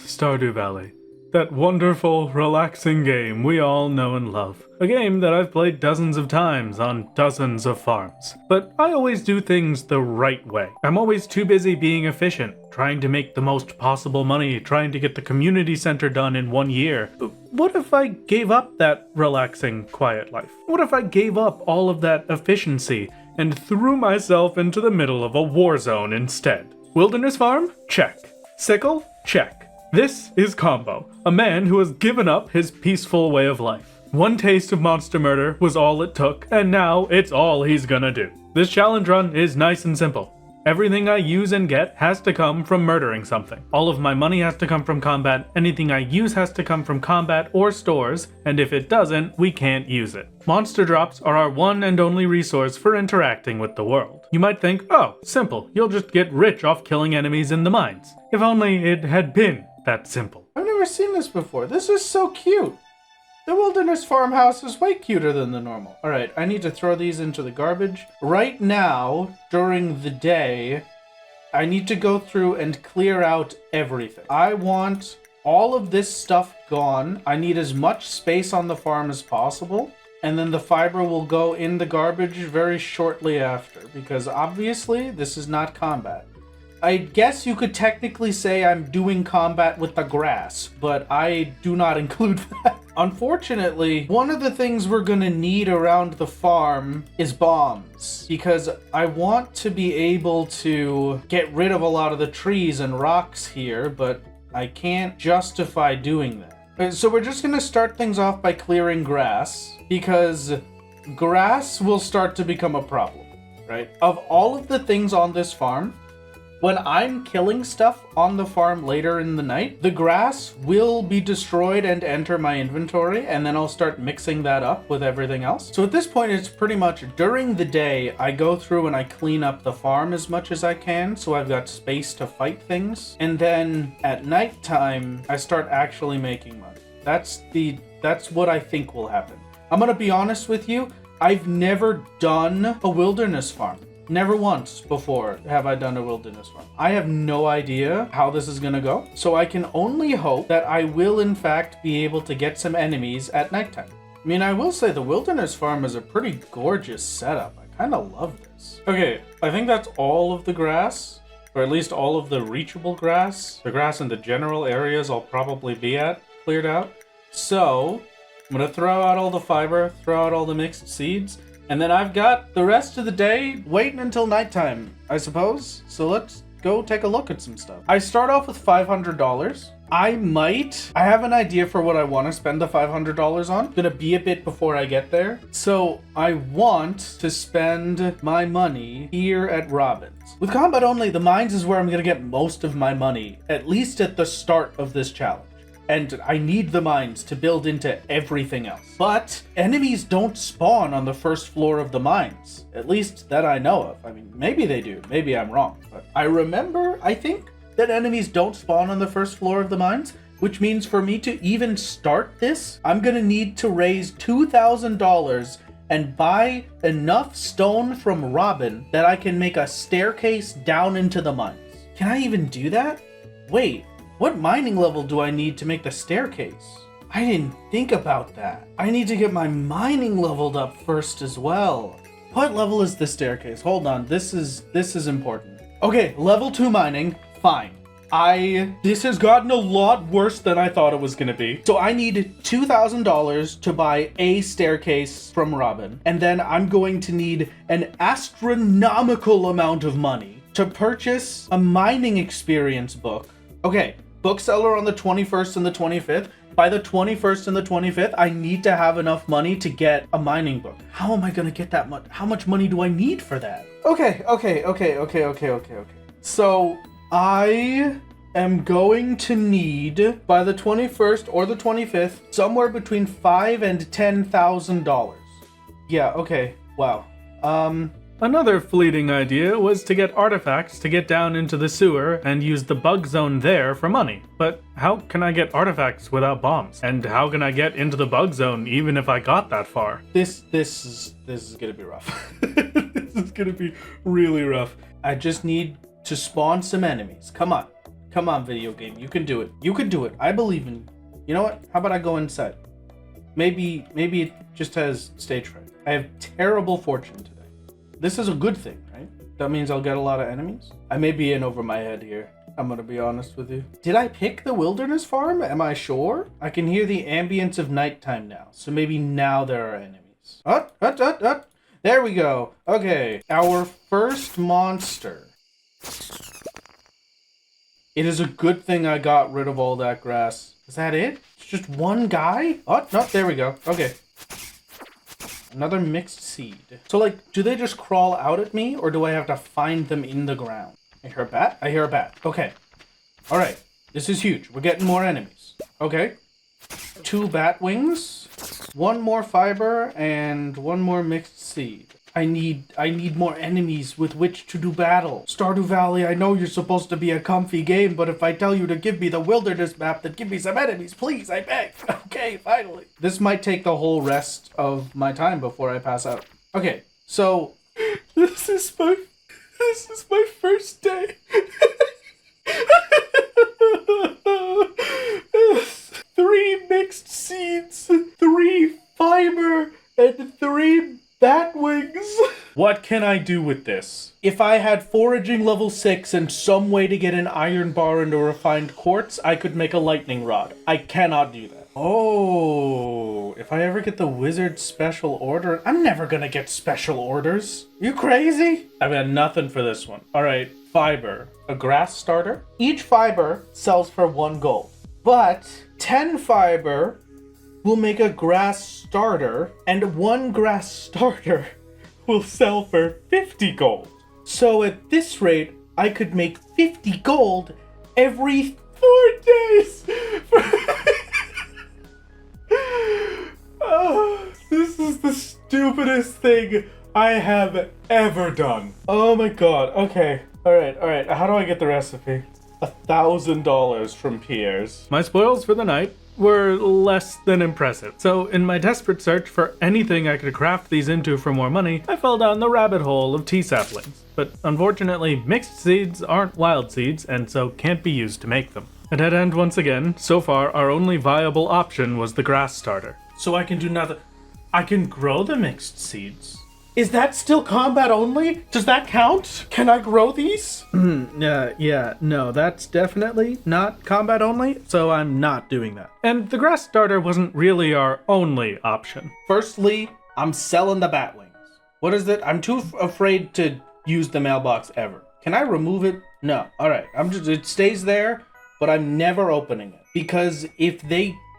Stardew Valley. That wonderful, relaxing game we all know and love. A game that I've played dozens of times on dozens of farms. But I always do things the right way. I'm always too busy being efficient, trying to make the most possible money, trying to get the community center done in 1 year. What if I gave up that relaxing, quiet life? What if I gave up all of that efficiency and threw myself into the middle of a war zone instead? Wilderness farm? Check. Sickle? Check. This is Combo, a man who has given up his peaceful way of life. One taste of monster murder was all it took, and now it's all he's gonna do. This challenge run is nice and simple. Everything I use and get has to come from murdering something. All of my money has to come from combat, anything I use has to come from combat or stores, and if it doesn't, we can't use it. Monster drops are our one and only resource for interacting with the world. You might think, oh, simple, you'll just get rich off killing enemies in the mines. If only it had been that simple. I've never seen this before. This is so cute. The wilderness farmhouse is way cuter than the normal. All right, I need to throw these into the garbage. Right now, during the day, I need to go through and clear out everything. I want all of this stuff gone. I need as much space on the farm as possible. And then the fiber will go in the garbage very shortly after, because obviously this is not combat. I guess you could technically say I'm doing combat with the grass, but I do not include that. Unfortunately, one of the things we're gonna need around the farm is bombs, because I want to be able to get rid of a lot of the trees and rocks here, but I can't justify doing that. So we're just gonna start things off by clearing grass, because grass will start to become a problem, right? Of all of the things on this farm, when I'm killing stuff on the farm later in the night, the grass will be destroyed and enter my inventory, and then I'll start mixing that up with everything else. So at this point, it's pretty much during the day, I go through and I clean up the farm as much as I can, so I've got space to fight things. And then at nighttime, I start actually making money. That's what I think will happen. I'm gonna be honest with you, I've never done a wilderness farm. Never once before have I done a wilderness farm. I have no idea how this is gonna go, so I can only hope that I will in fact be able to get some enemies at nighttime. I mean, I will say the wilderness farm is a pretty gorgeous setup. I kind of love this. Okay, I think that's all of the grass, or at least all of the reachable grass. The grass in the general areas I'll probably be at cleared out. So I'm gonna throw out all the fiber, throw out all the mixed seeds, and then I've got the rest of the day waiting until nighttime, I suppose. So let's go take a look at some stuff. I start off with $500. I have an idea for what I want to spend the $500 on. It's gonna be a bit before I get there. So I want to spend my money here at Robin's. With combat only, the mines is where I'm gonna get most of my money, at least at the start of this challenge. And I need the mines to build into everything else. But enemies don't spawn on the first floor of the mines. At least that I know of. I mean, maybe they do. Maybe I'm wrong. But I think that enemies don't spawn on the first floor of the mines, which means for me to even start this, I'm gonna need to raise $2,000 and buy enough stone from Robin that I can make a staircase down into the mines. Can I even do that? Wait. What mining level do I need to make the staircase? I didn't think about that. I need to get my mining leveled up first as well. What level is the staircase? Hold on, this is important. Okay, level 2 mining, fine. This has gotten a lot worse than I thought it was gonna be. So I need $2,000 to buy a staircase from Robin. And then I'm going to need an astronomical amount of money to purchase a mining experience book. Okay. Bookseller on the 21st and the 25th. By the 21st and the 25th, I need to have enough money to get a mining book. How am I gonna get that much? How much money do I need for that? Okay. So I am going to need, by the 21st or the 25th, somewhere between $5,000 and $10,000. Yeah, okay, wow. Another fleeting idea was to get artifacts to get down into the sewer and use the bug zone there for money. But how can I get artifacts without bombs? And how can I get into the bug zone even if I got that far? This is gonna be rough. This is gonna be really rough. I just need to spawn some enemies. Come on. Come on, video game. You can do it. You can do it. I believe in you. You know what? How about I go inside? Maybe it just has stage fright. I have terrible fortune today. This is a good thing, right? That means I'll get a lot of enemies. I may be in over my head here. I'm gonna be honest with you. Did I pick the wilderness farm? Am I sure? I can hear the ambience of nighttime now. So maybe now there are enemies. There we go. Okay. Our first monster. It is a good thing I got rid of all that grass. Is that it? It's just one guy? Oh, no, there we go. Okay. Another mixed seed. So, like, do they just crawl out at me, or do I have to find them in the ground? I hear a bat? I hear a bat. Okay. Alright. This is huge. We're getting more enemies. Okay. 2 bat wings, 1 more fiber, and 1 more mixed seed. I need more enemies with which to do battle. Stardew Valley, I know you're supposed to be a comfy game, but if I tell you to give me the wilderness map, then give me some enemies, please, I beg. Okay, finally. This might take the whole rest of my time before I pass out. Okay, so this is my first day. 3 mixed seeds, 3 fiber, and 3 bat wings. What can I do with this? If I had foraging level 6 and some way to get an iron bar into refined quartz, I could make a lightning rod. I cannot do that. Oh, if I ever get the wizard special order, I'm never gonna get special orders. You crazy? I've got nothing for this one. All right, fiber, a grass starter. Each fiber sells for 1 gold, but 10 fiber will make a grass starter, and 1 grass starter will sell for 50 gold. So at this rate, I could make 50 gold every 4 days. Oh, this is the stupidest thing I have ever done. Oh my god. Okay. All right. How do I get the recipe? $1,000 from Pierre's. My spoils for the night were less than impressive. So in my desperate search for anything I could craft these into for more money, I fell down the rabbit hole of tea saplings. But unfortunately, mixed seeds aren't wild seeds and so can't be used to make them. A dead end once again. So far, our only viable option was the grass starter. So I can do nothing. I can grow the mixed seeds. Is that still combat only? Does that count? Can I grow these? Yeah, no, that's definitely not combat only, so I'm not doing that. And the grass starter wasn't really our only option. Firstly, I'm selling the bat wings. What is it? I'm too afraid to use the mailbox ever. Can I remove it? No. All right. It stays there, but I'm never opening it. Because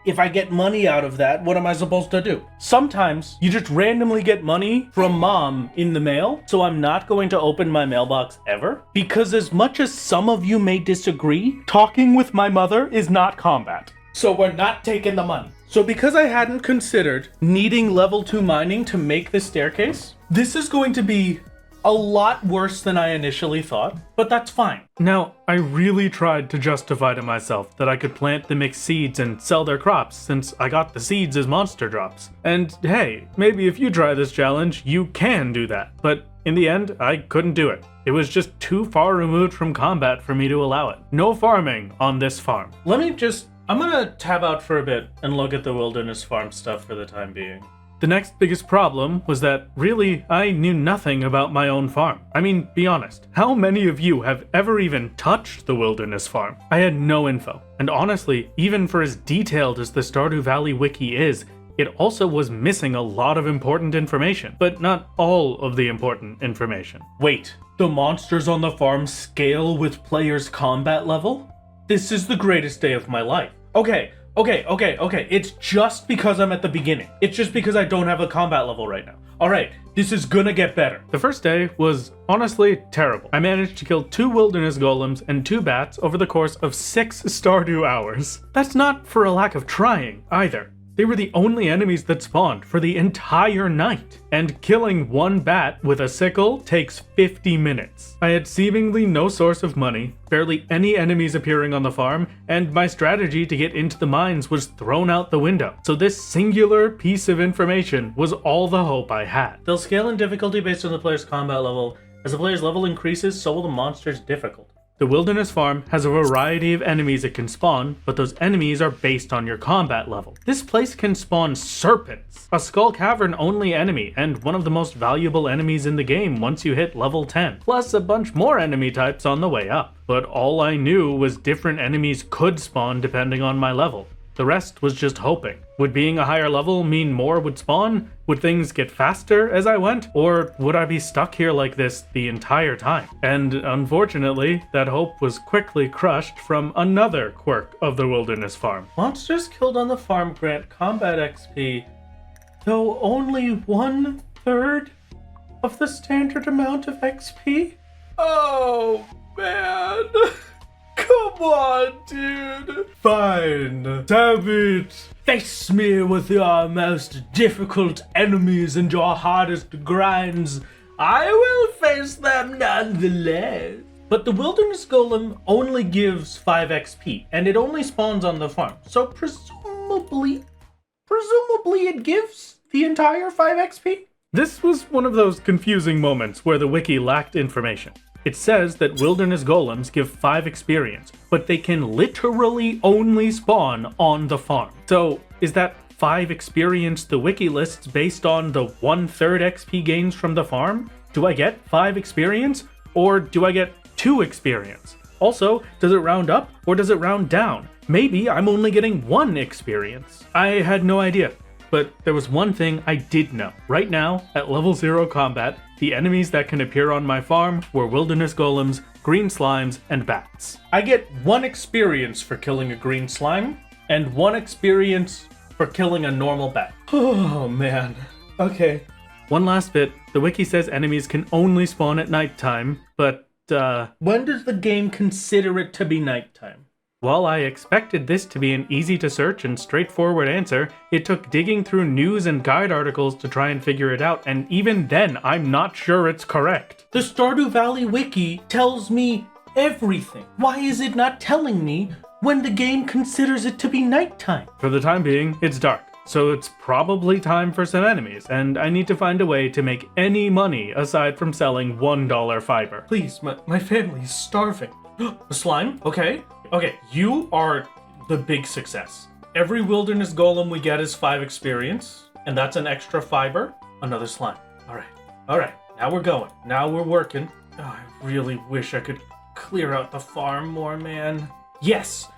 if I get money out of that, what am I supposed to do? Sometimes you just randomly get money from mom in the mail, so I'm not going to open my mailbox ever. Because as much as some of you may disagree, talking with my mother is not combat. So we're not taking the money. So because I hadn't considered needing level 2 mining to make this staircase, this is going to be a lot worse than I initially thought, but that's fine. Now, I really tried to justify to myself that I could plant the mixed seeds and sell their crops since I got the seeds as monster drops. And hey, maybe if you try this challenge, you can do that. But in the end, I couldn't do it. It was just too far removed from combat for me to allow it. No farming on this farm. I'm gonna tab out for a bit and look at the wilderness farm stuff for the time being. The next biggest problem was that, really, I knew nothing about my own farm. I mean, be honest, how many of you have ever even touched the wilderness farm? I had no info, and honestly, even for as detailed as the Stardew Valley wiki is, it also was missing a lot of important information, but not all of the important information. Wait, the monsters on the farm scale with players' combat level? This is the greatest day of my life. Okay. It's just because I'm at the beginning. It's just because I don't have a combat level right now. Alright, this is gonna get better. The first day was honestly terrible. I managed to kill 2 wilderness golems and 2 bats over the course of 6 Stardew hours. That's not for a lack of trying either. They were the only enemies that spawned for the entire night. And killing 1 bat with a sickle takes 50 minutes. I had seemingly no source of money, barely any enemies appearing on the farm, and my strategy to get into the mines was thrown out the window. So this singular piece of information was all the hope I had. They'll scale in difficulty based on the player's combat level. As the player's level increases, so will the monster's difficulty. The Wilderness Farm has a variety of enemies it can spawn, but those enemies are based on your combat level. This place can spawn serpents, a skull cavern only enemy, and one of the most valuable enemies in the game once you hit level 10, plus a bunch more enemy types on the way up. But all I knew was different enemies could spawn depending on my level. The rest was just hoping. Would being a higher level mean more would spawn? Would things get faster as I went? Or would I be stuck here like this the entire time? And unfortunately, that hope was quickly crushed from another quirk of the Wilderness Farm. Monsters killed on the farm grant combat XP, though only 1/3 of the standard amount of XP? Oh, man. Come on, dude. Fine. Damn it. Face me with your most difficult enemies and your hardest grinds. I will face them nonetheless. But the Wilderness Golem only gives 5 XP, and it only spawns on the farm. So presumably it gives the entire 5 XP? This was one of those confusing moments where the wiki lacked information. It says that Wilderness Golems give 5 experience, but they can literally only spawn on the farm. So, is that 5 experience the wiki lists based on the 1/3 XP gains from the farm? Do I get 5 experience, or do I get 2 experience? Also, does it round up, or does it round down? Maybe I'm only getting 1 experience. I had no idea. But there was one thing I did know. Right now, at level 0 combat, the enemies that can appear on my farm were Wilderness Golems, green slimes, and bats. I get 1 experience for killing a green slime, and 1 experience for killing a normal bat. Oh man. Okay. One last bit. The wiki says enemies can only spawn at nighttime, but when does the game consider it to be nighttime? While I expected this to be an easy to search and straightforward answer, it took digging through news and guide articles to try and figure it out, and even then, I'm not sure it's correct. The Stardew Valley wiki tells me everything. Why is it not telling me when the game considers it to be nighttime? For the time being, it's dark, so it's probably time for some enemies, and I need to find a way to make any money aside from selling $1 fiber. Please, my family's starving. A slime? Okay, you are the big success. Every Wilderness Golem we get is 5 experience, and that's an extra fiber. Another slime. All right, now we're going. Now we're working. Oh, I really wish I could clear out the farm more, man. Yes,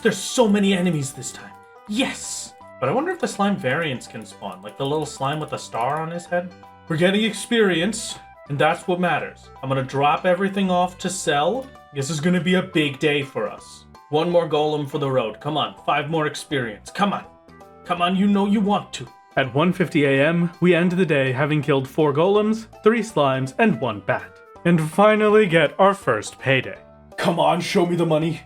there's so many enemies this time. Yes! But I wonder if the slime variants can spawn, like the little slime with a star on his head. We're getting experience, and that's what matters. I'm gonna drop everything off to sell. This is gonna be a big day for us. 1 more golem for the road. Come on, 5 more experience. Come on, you know you want to. At 1:50 a.m., we end the day having killed 4 golems, 3 slimes, and 1 bat. And finally get our first payday. Come on, show me the money.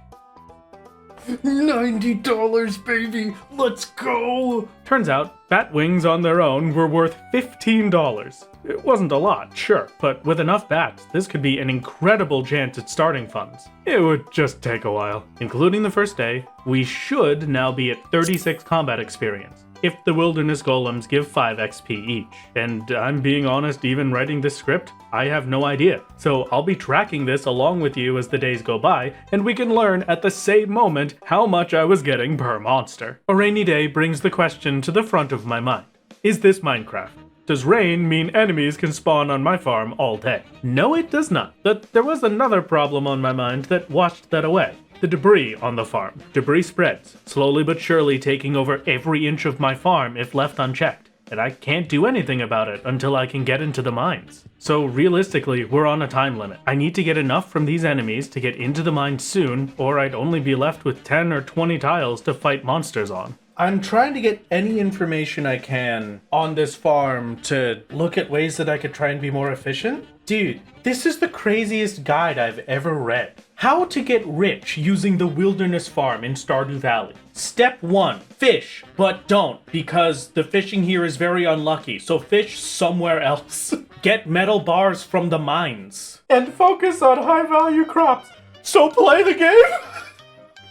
$90, baby! Let's go! Turns out, bat wings on their own were worth $15. It wasn't a lot, sure, but with enough bats, this could be an incredible chance at starting funds. It would just take a while. Including the first day, we should now be at 36 combat experience, if the Wilderness Golems give 5 XP each. And I'm being honest, even writing this script, I have no idea. So I'll be tracking this along with you as the days go by, and we can learn at the same moment how much I was getting per monster. A rainy day brings the question to the front of my mind. Is this Minecraft? Does rain mean enemies can spawn on my farm all day? No, it does not. But there was another problem on my mind that washed that away. The debris on the farm. Debris spreads, slowly but surely taking over every inch of my farm if left unchecked. And I can't do anything about it until I can get into the mines. So realistically, we're on a time limit. I need to get enough from these enemies to get into the mines soon, or I'd only be left with 10 or 20 tiles to fight monsters on. I'm trying to get any information I can on this farm to look at ways that I could try and be more efficient. Dude, this is the craziest guide I've ever read. How to get rich using the Wilderness Farm in Stardew Valley. Step 1, fish, but don't, because the fishing here is very unlucky, so fish somewhere else. Get metal bars from the mines. And focus on high-value crops. So play the game?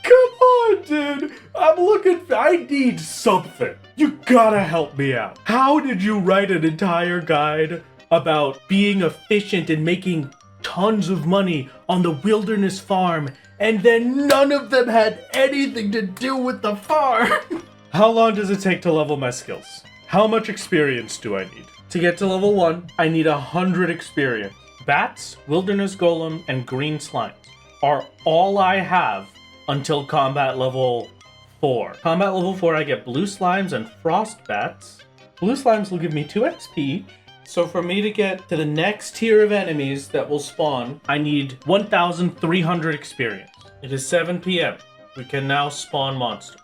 Come on, dude. I need something. You gotta help me out. How did you write an entire guide about being efficient and making tons of money on the wilderness farm, and then none of them had anything to do with the farm. How long does it take to level my skills? How much experience do I need? To get to level 1, I need 100 experience. Bats, wilderness golem, and green slimes are all I have until combat level 4. Combat level 4, I get blue slimes and frost bats. Blue slimes will give me 2 XP each. So for me to get to the next tier of enemies that will spawn, I need 1,300 experience. It is 7 p.m. We can now spawn monsters.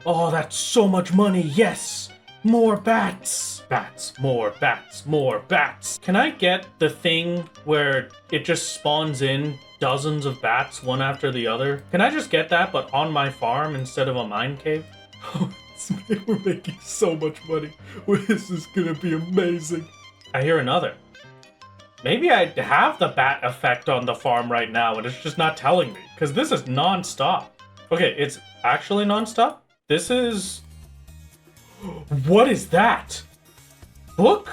Oh, that's so much money. Yes! More bats! Bats, more bats, more bats. Can I get the thing where it just spawns in dozens of bats one after the other? Can I just get that, but on my farm instead of a mine cave? We're making so much money. This is gonna be amazing. I hear another. Maybe I have the bat effect on the farm right now and it's just not telling me, because this is non-stop. Okay, it's actually non-stop? This is... What is that? Book?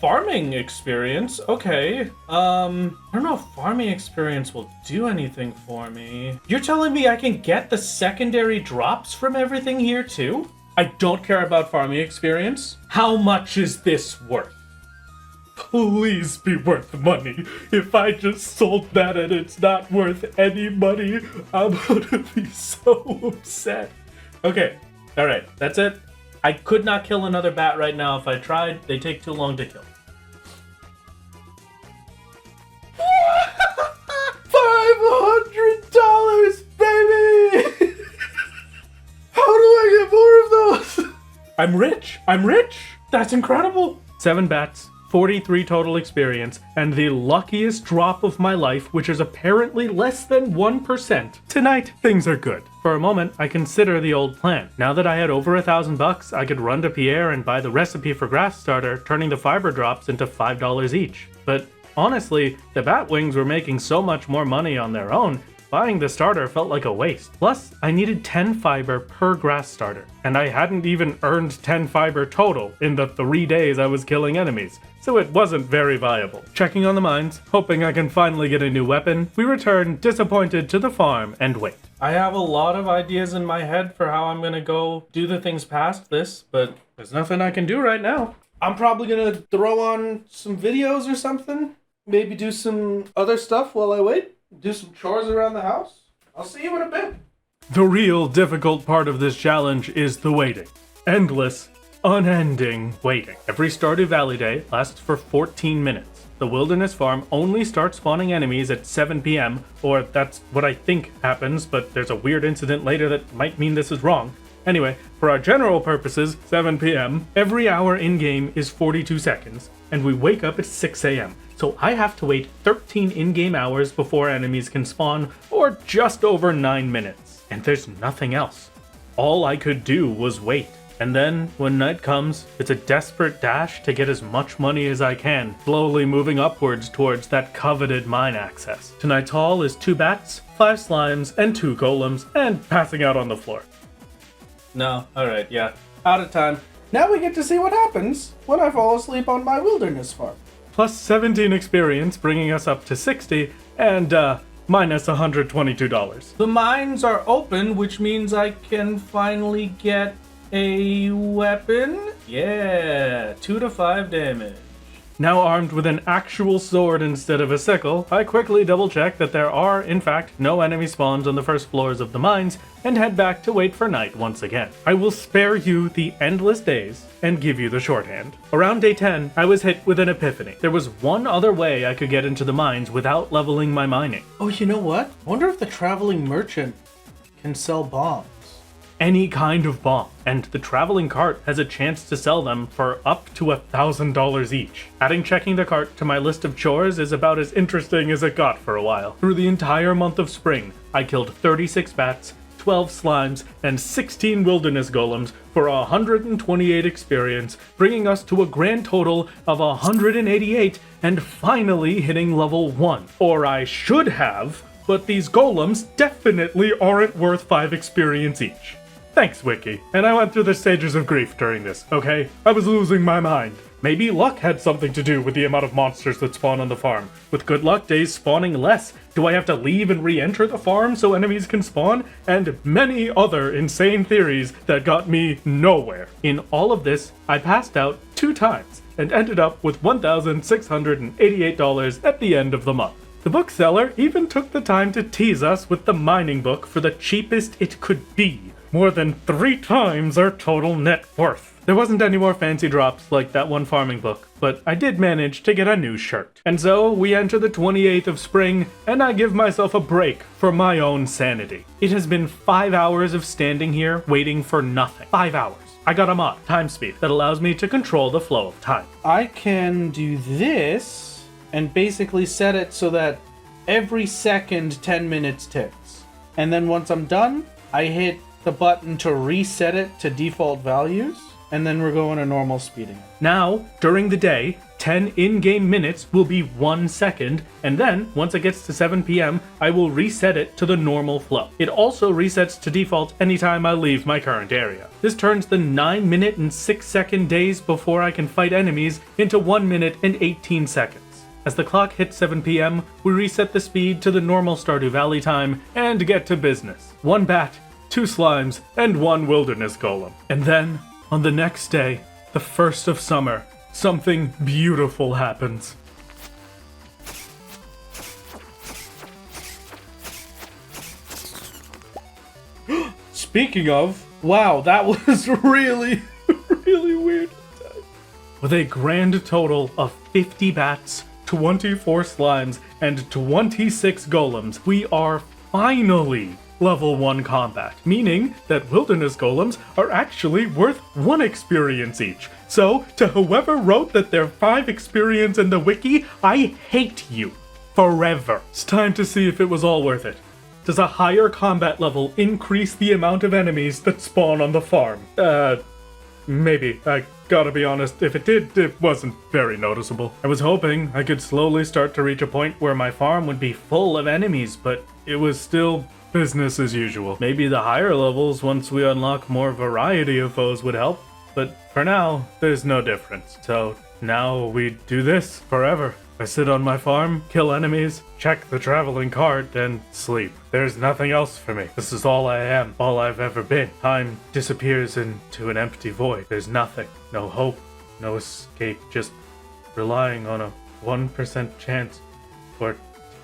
Farming experience. Okay. I don't know if farming experience will do anything for me. You're telling me I can get the secondary drops from everything here too? I don't care about farming experience. How much is this worth? Please be worth money. If I just sold that and it's not worth any money, I'm gonna be so upset. Okay. Alright, that's it. I could not kill another bat right now if I tried. They take too long to kill. $500, baby! How do I get more of those? I'm rich. I'm rich. That's incredible. 7 bats, 43 total experience, and the luckiest drop of my life, which is apparently less than 1%. Tonight, things are good. For a moment, I consider the old plan. Now that I had over $1,000, I could run to Pierre and buy the recipe for grass starter, turning the fiber drops into $5 each. But honestly, the bat wings were making so much more money on their own, buying the starter felt like a waste. Plus, I needed 10 fiber per grass starter, and I hadn't even earned 10 fiber total in the 3 days I was killing enemies, so it wasn't very viable. Checking on the mines, hoping I can finally get a new weapon, we return disappointed to the farm and wait. I have a lot of ideas in my head for how I'm gonna go do the things past this, but there's nothing I can do right now. I'm probably gonna throw on some videos or something, maybe do some other stuff while I wait. Do some chores around the house. I'll see you in a bit. The real difficult part of this challenge is the waiting. Endless, unending waiting. Every Stardew Valley day lasts for 14 minutes. The wilderness farm only starts spawning enemies at 7 p.m., or that's what I think happens, but there's a weird incident later that might mean this is wrong. Anyway, for our general purposes, 7 p.m., every hour in-game is 42 seconds, and we wake up at 6 a.m., so I have to wait 13 in-game hours before enemies can spawn, or just over 9 minutes. And there's nothing else. All I could do was wait. And then, when night comes, it's a desperate dash to get as much money as I can, slowly moving upwards towards that coveted mine access. Tonight's haul is 2 bats, 5 slimes, and 2 golems, and passing out on the floor. No, alright, yeah. Out of time. Now we get to see what happens when I fall asleep on my wilderness farm. Plus 17 experience, bringing us up to 60, and minus $122. The mines are open, which means I can finally get a weapon? Yeah, 2 to 5 damage. Now armed with an actual sword instead of a sickle, I quickly double check that there are, in fact, no enemy spawns on the first floors of the mines, and head back to wait for night once again. I will spare you the endless days and give you the shorthand. Around day 10, I was hit with an epiphany. There was one other way I could get into the mines without leveling my mining. Oh, you know what? I wonder if the traveling merchant can sell bombs. Any kind of bomb, and the traveling cart has a chance to sell them for up to $1,000 each. Adding checking the cart to my list of chores is about as interesting as it got for a while. Through the entire month of spring, I killed 36 bats, 12 slimes, and 16 wilderness golems for 128 experience, bringing us to a grand total of 188 and finally hitting level 1. Or I should have, but these golems definitely aren't worth 5 experience each. Thanks, Wiki. And I went through the stages of grief during this, okay? I was losing my mind. Maybe luck had something to do with the amount of monsters that spawn on the farm. With good luck days spawning less, do I have to leave and re-enter the farm so enemies can spawn? And many other insane theories that got me nowhere. In all of this, I passed out 2 times and ended up with $1,688 at the end of the month. The bookseller even took the time to tease us with the mining book for the cheapest it could be. More than 3 times our total net worth. There wasn't any more fancy drops like that one farming book, but I did manage to get a new shirt. And so we enter the 28th of spring, and I give myself a break for my own sanity. It has been 5 hours of standing here waiting for nothing. 5 hours. I got a mod, time speed, that allows me to control the flow of time. I can do this and basically set it so that every second 10 minutes ticks. And then once I'm done, I hit the button to reset it to default values, and then we're going to normal speeding. Now, during the day, 10 in-game minutes will be 1 second, and then, once it gets to 7 p.m., I will reset it to the normal flow. It also resets to default anytime I leave my current area. This turns the 9 minute and 6 second days before I can fight enemies into 1 minute and 18 seconds. As the clock hits 7 p.m., we reset the speed to the normal Stardew Valley time and get to business. 1 bat, 2 slimes, and 1 wilderness golem. And then, on the next day, the 1st of summer, something beautiful happens. Speaking of, wow, that was really, really weird. With a grand total of 50 bats, 24 slimes, and 26 golems, we are finally level 1 combat, meaning that wilderness golems are actually worth 1 experience each. So, to whoever wrote that they're 5 experience in the wiki, I hate you. Forever. It's time to see if it was all worth it. Does a higher combat level increase the amount of enemies that spawn on the farm? Maybe. I gotta be honest, if it did, it wasn't very noticeable. I was hoping I could slowly start to reach a point where my farm would be full of enemies, but it was still business as usual. Maybe the higher levels, once we unlock more variety of foes, would help, but for now, there's no difference. So now we do this forever. I sit on my farm, kill enemies, check the traveling cart, and sleep. There's nothing else for me. This is all I am, all I've ever been. Time disappears into an empty void. There's nothing, no hope, no escape, just relying on a 1% chance for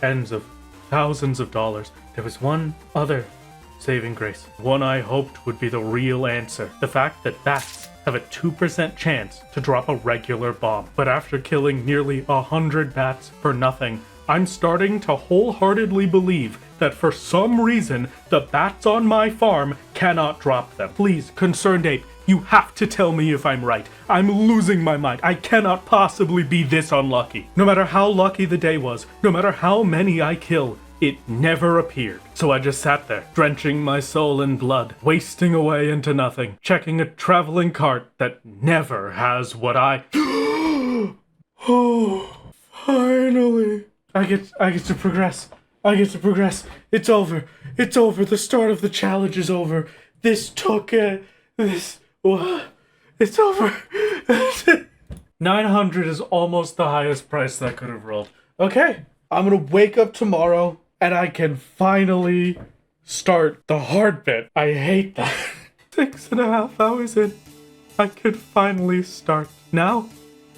tens of thousands of dollars. There was one other saving grace, one I hoped would be the real answer. The fact that bats have a 2% chance to drop a regular bomb. But after killing nearly 100 bats for nothing, I'm starting to wholeheartedly believe that for some reason, the bats on my farm cannot drop them. Please, Concerned Ape, you have to tell me if I'm right. I'm losing my mind. I cannot possibly be this unlucky. No matter how lucky the day was, no matter how many I kill, it never appeared. So I just sat there, drenching my soul in blood, wasting away into nothing, checking a traveling cart that never has what I... Oh, finally. I get to progress. I get to progress. It's over. It's over. The start of the challenge is over. This took it's over. 900 is almost the highest price that could have rolled. Okay. I'm gonna wake up tomorrow and I can finally start the hard bit. I hate that. 6.5 hours in, I could finally start. Now,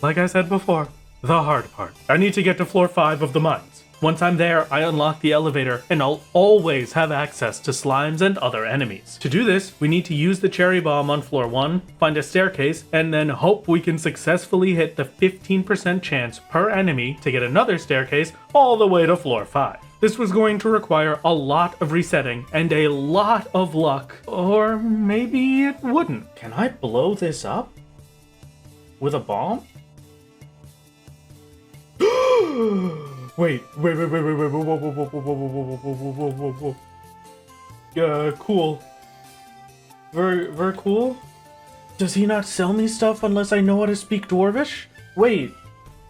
like I said before, the hard part. I need to get to floor 5 of the mines. Once I'm there, I unlock the elevator, and I'll always have access to slimes and other enemies. To do this, we need to use the cherry bomb on floor 1, find a staircase, and then hope we can successfully hit the 15% chance per enemy to get another staircase all the way to floor 5. This was going to require a lot of resetting and a lot of luck, or maybe it wouldn't. Can I blow this up? With a bomb? Wait, whoa. Cool. Very cool? Does he not sell me stuff unless I know how to speak Dwarvish? Wait,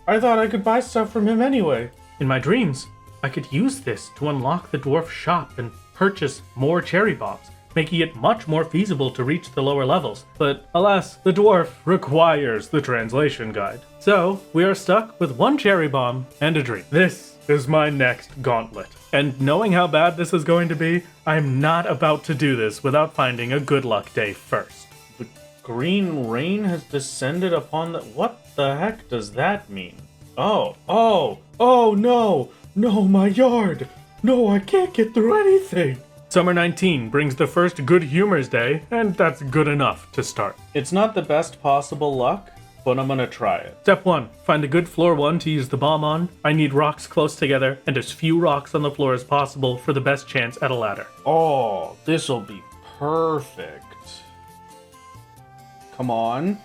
I thought I could buy stuff from him anyway. In my dreams, I could use this to unlock the dwarf shop and purchase more cherry bombs. making it much more feasible to reach the lower levels. But alas, the dwarf requires the translation guide. So, we are stuck with one cherry bomb and a dream. This is my next gauntlet. And knowing how bad this is going to be, I'm not about to do this without finding a good luck day first. The green rain has descended upon the... What the heck does that mean? Oh no! No, my yard! No, I can't get through anything! Summer 19 brings the first Good Humors Day, and that's good enough to start. It's not the best possible luck, but I'm gonna try it. Step 1. Find a good floor 1 to use the bomb on. I need rocks close together, and as few rocks on the floor as possible for the best chance at a ladder. Oh, this'll be perfect. Come on.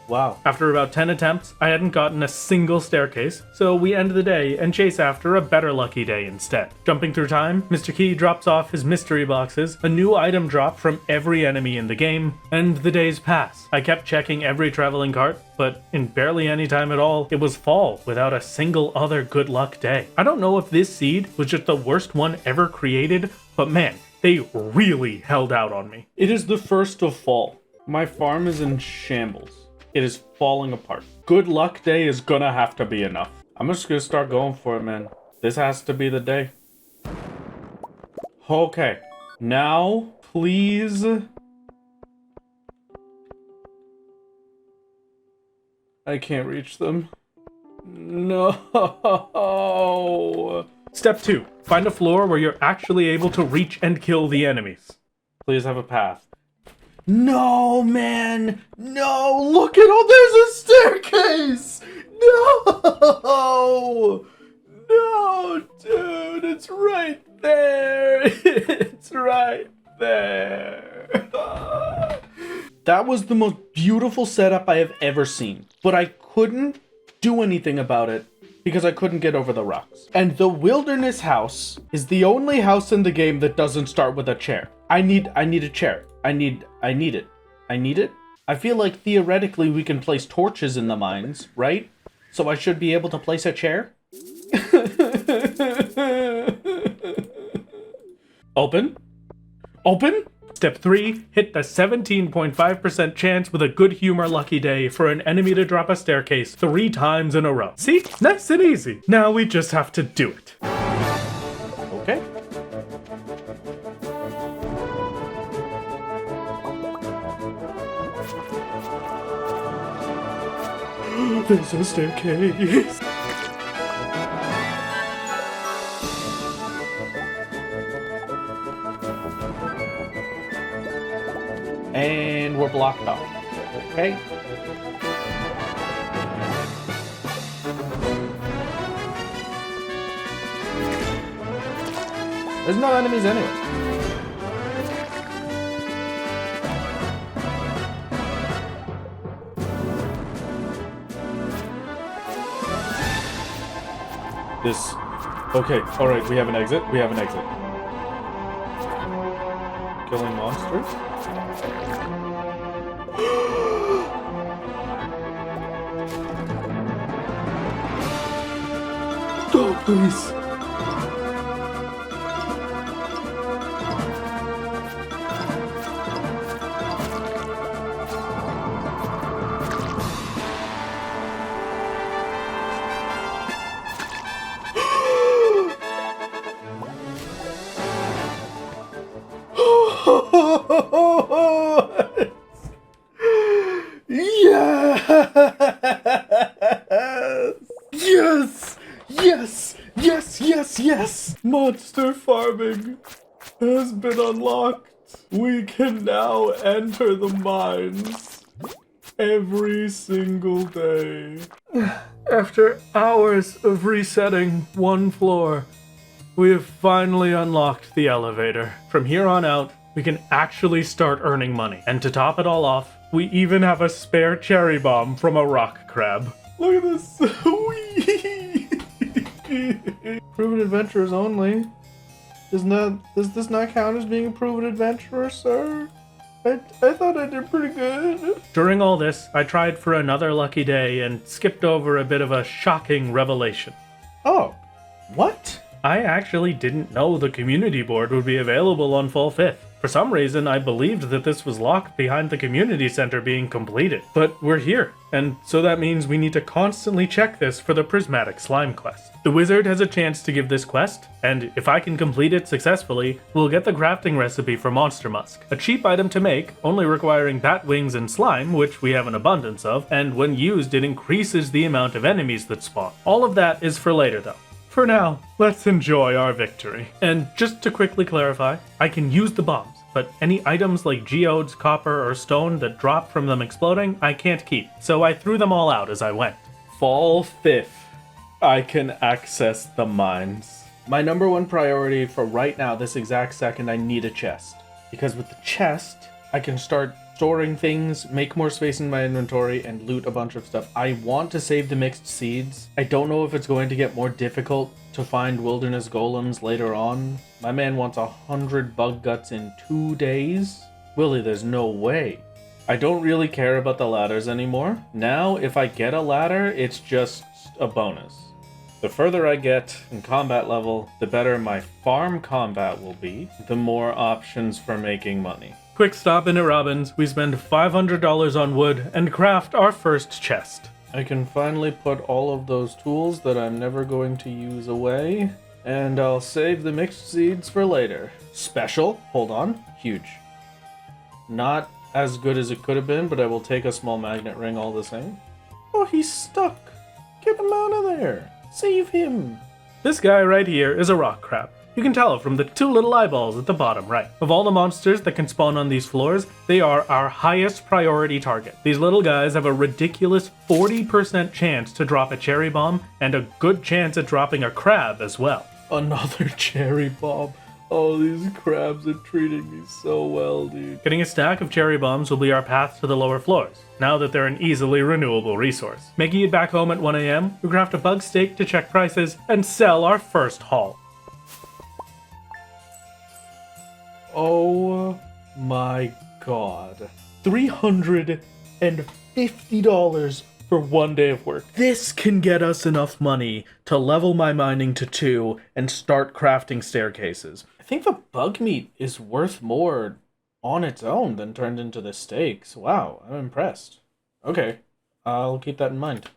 Wow. After about 10 attempts, I hadn't gotten a single staircase, so we end the day and chase after a better lucky day instead. Jumping through time, Mr. Key drops off his mystery boxes, a new item drop from every enemy in the game, and the days pass. I kept checking every traveling cart, but in barely any time at all, it was fall without a single other good luck day. I don't know if this seed was just the worst one ever created, but man, they really held out on me. It is the first of fall. My farm is in shambles. It is falling apart. Good luck day is gonna have to be enough. I'm just gonna start going for it, man. This has to be the day. Okay. Now, please. I can't reach them. No. Step 2. Find a floor where you're actually able to reach and kill the enemies. Please have a path. No, man! No! Look at all... There's a staircase! No! No, dude! It's right there! It's right there! That was the most beautiful setup I have ever seen. But I couldn't do anything about it because I couldn't get over the rocks. And the wilderness house is the only house in the game that doesn't start with a chair. I need a chair. I need it. I need it? I feel like theoretically we can place torches in the mines, right? So I should be able to place a chair? Open? Open? Step 3. Hit the 17.5% chance with a good humor lucky day for an enemy to drop a staircase 3 times in a row. See? Nice and easy. Now we just have to do it. Okay. There's a staircase. And we're blocked off. Okay. There's no enemies anyway. This... Okay, alright, we have an exit. We have an exit. Killing monsters? Oh, please. Yes! Yes! Yes! Yes! Yes! Monster farming has been unlocked. We can now enter the mines every single day. After hours of resetting one floor, we have finally unlocked the elevator. From here on out, we can actually start earning money. And to top it all off, we even have a spare cherry bomb from a rock crab. Look at this. Proven adventurers only. Does this not count as being a proven adventurer, sir? I thought I did pretty good. During all this, I tried for another lucky day and skipped over a bit of a shocking revelation. Oh, what? I actually didn't know the community board would be available on fall 5th. For some reason, I believed that this was locked behind the community center being completed. But we're here, and so that means we need to constantly check this for the Prismatic slime quest. The wizard has a chance to give this quest, and if I can complete it successfully, we'll get the crafting recipe for monster musk. A cheap item to make, only requiring bat wings and slime, which we have an abundance of, and when used it increases the amount of enemies that spawn. All of that is for later though. For now, let's enjoy our victory. And just to quickly clarify, I can use the bombs, but any items like geodes, copper, or stone that drop from them exploding, I can't keep, so I threw them all out as I went. Fall 5th, I can access the mines. My number one priority for right now, this exact second, I need a chest. Because with the chest, I can start storing things, make more space in my inventory, and loot a bunch of stuff. I want to save the mixed seeds. I don't know if it's going to get more difficult to find wilderness golems later on. My man wants 100 bug guts in 2 days. Willie, there's no way. I don't really care about the ladders anymore. Now, if I get a ladder, it's just a bonus. The further I get in combat level, the better my farm combat will be, the more options for making money. Quick stop in at Robin's, we spend $500 on wood and craft our first chest. I can finally put all of those tools that I'm never going to use away, and I'll save the mixed seeds for later. Special, hold on, huge. Not as good as it could have been, but I will take a small magnet ring all the same. Oh, he's stuck. Get him out of there. Save him. This guy right here is a rock crab. You can tell from the 2 little eyeballs at the bottom right. Of all the monsters that can spawn on these floors, they are our highest priority target. These little guys have a ridiculous 40% chance to drop a cherry bomb and a good chance at dropping a crab as well. Another cherry bomb. Oh, these crabs are treating me so well, dude. Getting a stack of cherry bombs will be our path to the lower floors, now that they're an easily renewable resource. Making it back home at 1 a.m., we craft a bug steak to check prices and sell our first haul. Oh my god. $350 for 1 day of work. This can get us enough money to level my mining to 2 and start crafting staircases. I think the bug meat is worth more on its own than turned into the steaks. Wow, I'm impressed. Okay, I'll keep that in mind.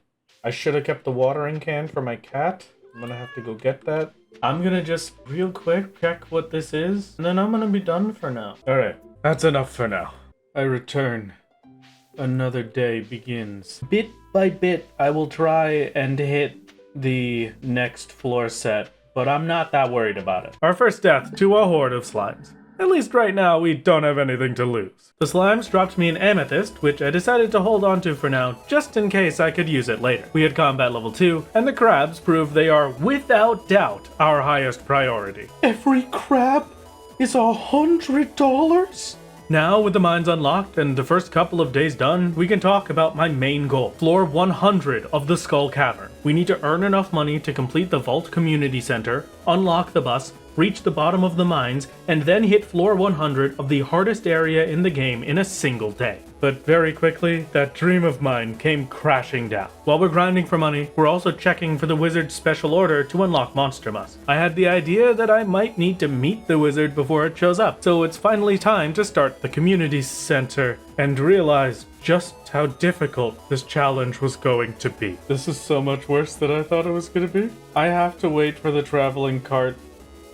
I should have kept the watering can for my cat. I'm gonna have to go get that. I'm gonna just real quick check what this is, and then I'm gonna be done for now. Alright, that's enough for now. I return. Another day begins. Bit by bit, I will try and hit the next floor set, but I'm not that worried about it. Our first death to a horde of slimes. At least right now, we don't have anything to lose. The slimes dropped me an amethyst, which I decided to hold on to for now, just in case I could use it later. We had combat level 2, and the crabs prove they are, without doubt, our highest priority. Every crab is $100? Now, with the mines unlocked and the first couple of days done, we can talk about my main goal. Floor 100 of the Skull Cavern. We need to earn enough money to complete the Vault Community Center, unlock the bus, reach the bottom of the mines, and then hit floor 100 of the hardest area in the game in a single day. But very quickly, that dream of mine came crashing down. While we're grinding for money, we're also checking for the wizard's special order to unlock Monster Musk. I had the idea that I might need to meet the wizard before it shows up, so it's finally time to start the community center and realize just how difficult this challenge was going to be. This is so much worse than I thought it was going to be. I have to wait for the traveling cart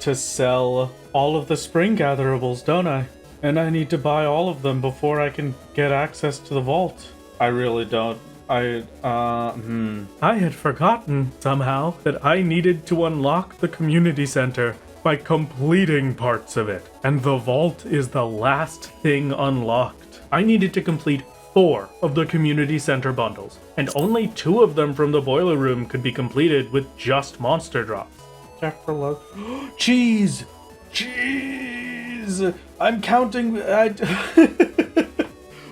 to sell all of the spring gatherables, don't I? And I need to buy all of them before I can get access to the vault. I really don't. I had forgotten somehow that I needed to unlock the community center by completing parts of it. And the vault is the last thing unlocked. I needed to complete 4 of the community center bundles, and only 2 of them from the boiler room could be completed with just monster drops. Check for luck. Cheese! Cheese! I'm counting.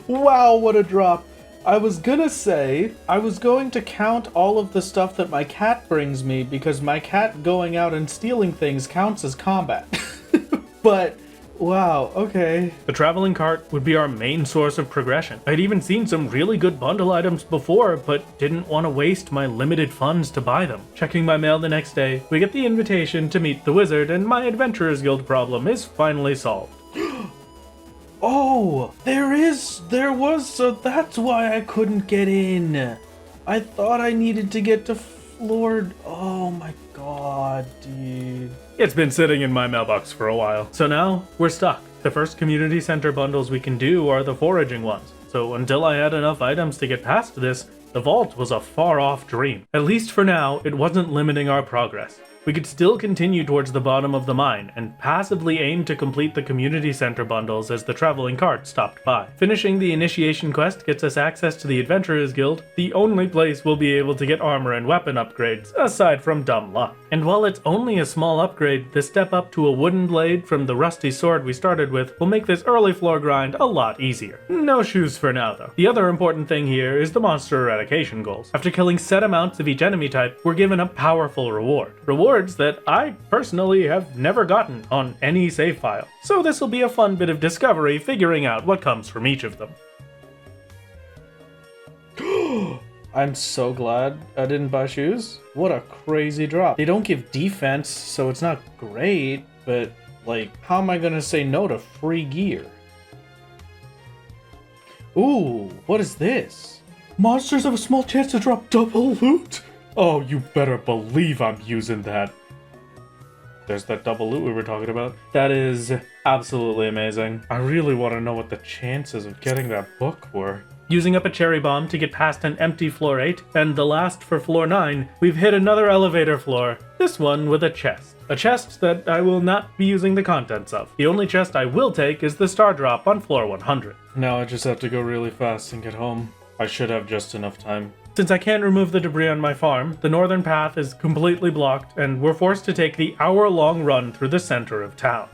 Wow, what a drop. I was gonna say, I was going to count all of the stuff that my cat brings me because my cat going out and stealing things counts as combat. But Wow, okay. The traveling cart would be our main source of progression. I'd even seen some really good bundle items before, but didn't want to waste my limited funds to buy them. Checking my mail the next day, we get the invitation to meet the wizard, and my Adventurers Guild problem is finally solved. Oh, there was, so that's why I couldn't get in. I thought I needed to get to floor. Oh my god, dude. It's been sitting in my mailbox for a while, so now we're stuck. The first community center bundles we can do are the foraging ones, so until I had enough items to get past this, the vault was a far-off dream. At least for now, it wasn't limiting our progress. We could still continue towards the bottom of the mine and passively aim to complete the community center bundles as the traveling cart stopped by. Finishing the initiation quest gets us access to the Adventurers Guild, the only place we'll be able to get armor and weapon upgrades, aside from dumb luck. And while it's only a small upgrade, the step up to a wooden blade from the rusty sword we started with will make this early floor grind a lot easier. No shoes for now though. The other important thing here is the monster eradication goals. After killing set amounts of each enemy type, we're given a powerful reward. Rewards that I personally have never gotten on any save file. So this will be a fun bit of discovery figuring out what comes from each of them. I'm so glad I didn't buy shoes. What a crazy drop. They don't give defense, so it's not great, but like, how am I gonna say no to free gear? Ooh, what is this? Monsters have a small chance to drop double loot? Oh, you better believe I'm using that. There's that double loot we were talking about. That is absolutely amazing. I really want to know what the chances of getting that book were. Using up a cherry bomb to get past an empty floor 8, and the last for floor 9, we've hit another elevator floor, this one with a chest. A chest that I will not be using the contents of. The only chest I will take is the star drop on floor 100. Now I just have to go really fast and get home. I should have just enough time. Since I can't remove the debris on my farm, the northern path is completely blocked, and we're forced to take the hour-long run through the center of town.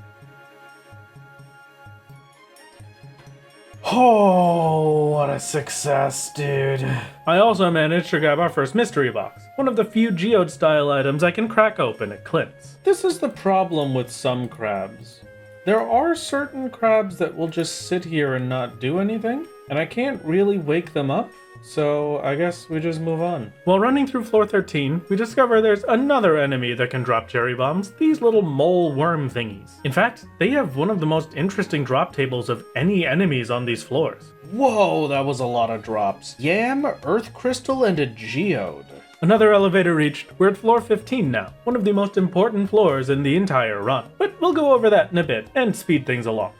Oh, what a success, dude. I also managed to grab our first mystery box, one of the few geode-style items I can crack open at Clint's. This is the problem with some crabs. There are certain crabs that will just sit here and not do anything, and I can't really wake them up. So I guess we just move on. While running through floor 13, we discover there's another enemy that can drop cherry bombs, these little mole worm thingies. In fact, they have one of the most interesting drop tables of any enemies on these floors. Whoa, that was a lot of drops. Yam, earth crystal, and a geode. Another elevator reached. We're at floor 15 now, one of the most important floors in the entire run. But we'll go over that in a bit and speed things along.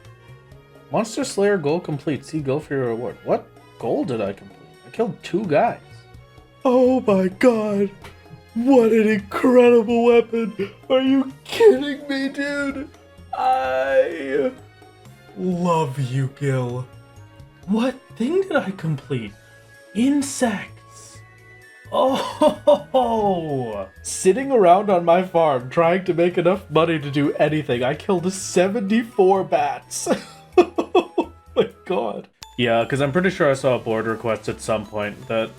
Monster Slayer goal complete. See, go for your reward. What goal did I complete? Killed 2 guys. Oh my god. What an incredible weapon. Are you kidding me, dude? I love you, Gil. What thing did I complete? Insects. Oh, sitting around on my farm trying to make enough money to do anything, I killed 74 bats. Oh my god. Yeah, because I'm pretty sure I saw a board request at some point that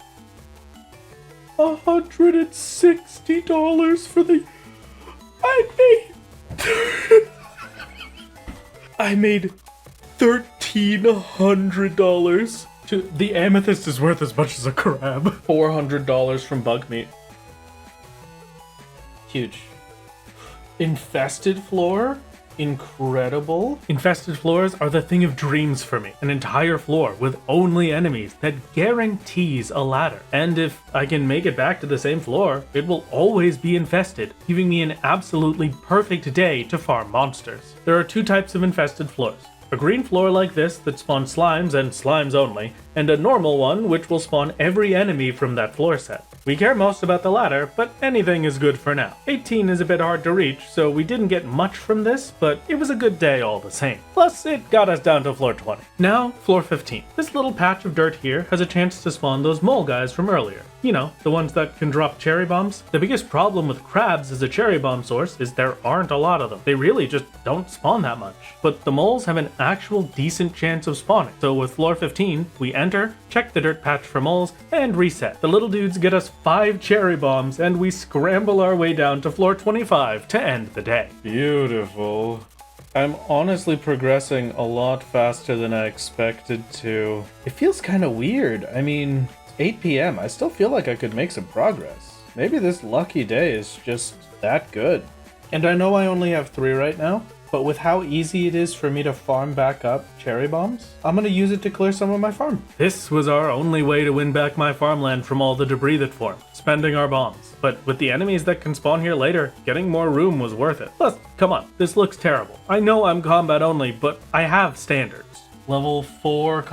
$160 for the... I made $1,300. The amethyst is worth as much as a crab. $400 from bug meat. Huge. Infested floor? Incredible. Infested floors are the thing of dreams for me. An entire floor with only enemies that guarantees a ladder. And if I can make it back to the same floor, it will always be infested, giving me an absolutely perfect day to farm monsters. There are 2 types of infested floors. A green floor like this that spawns slimes and slimes only, and a normal one which will spawn every enemy from that floor set. We care most about the latter, but anything is good for now. 18 is a bit hard to reach, so we didn't get much from this, but it was a good day all the same. Plus, it got us down to floor 20. Now, floor 15. This little patch of dirt here has a chance to spawn those mole guys from earlier. You know, the ones that can drop cherry bombs. The biggest problem with crabs as a cherry bomb source is there aren't a lot of them. They really just don't spawn that much. But the moles have an actual decent chance of spawning. So with floor 15, we enter, check the dirt patch for moles, and reset. The little dudes get us 5 cherry bombs, and we scramble our way down to floor 25 to end the day. Beautiful. I'm honestly progressing a lot faster than I expected to. It feels kind of weird. I mean, it's 8 p.m. I still feel like I could make some progress. Maybe this lucky day is just that good. And I know I only have 3 right now, but with how easy it is for me to farm back up cherry bombs, I'm gonna use it to clear some of my farm. This was our only way to win back my farmland from all the debris that formed, spending our bombs. But with the enemies that can spawn here later, getting more room was worth it. Plus, come on, this looks terrible. I know I'm combat only, but I have standards. Level 4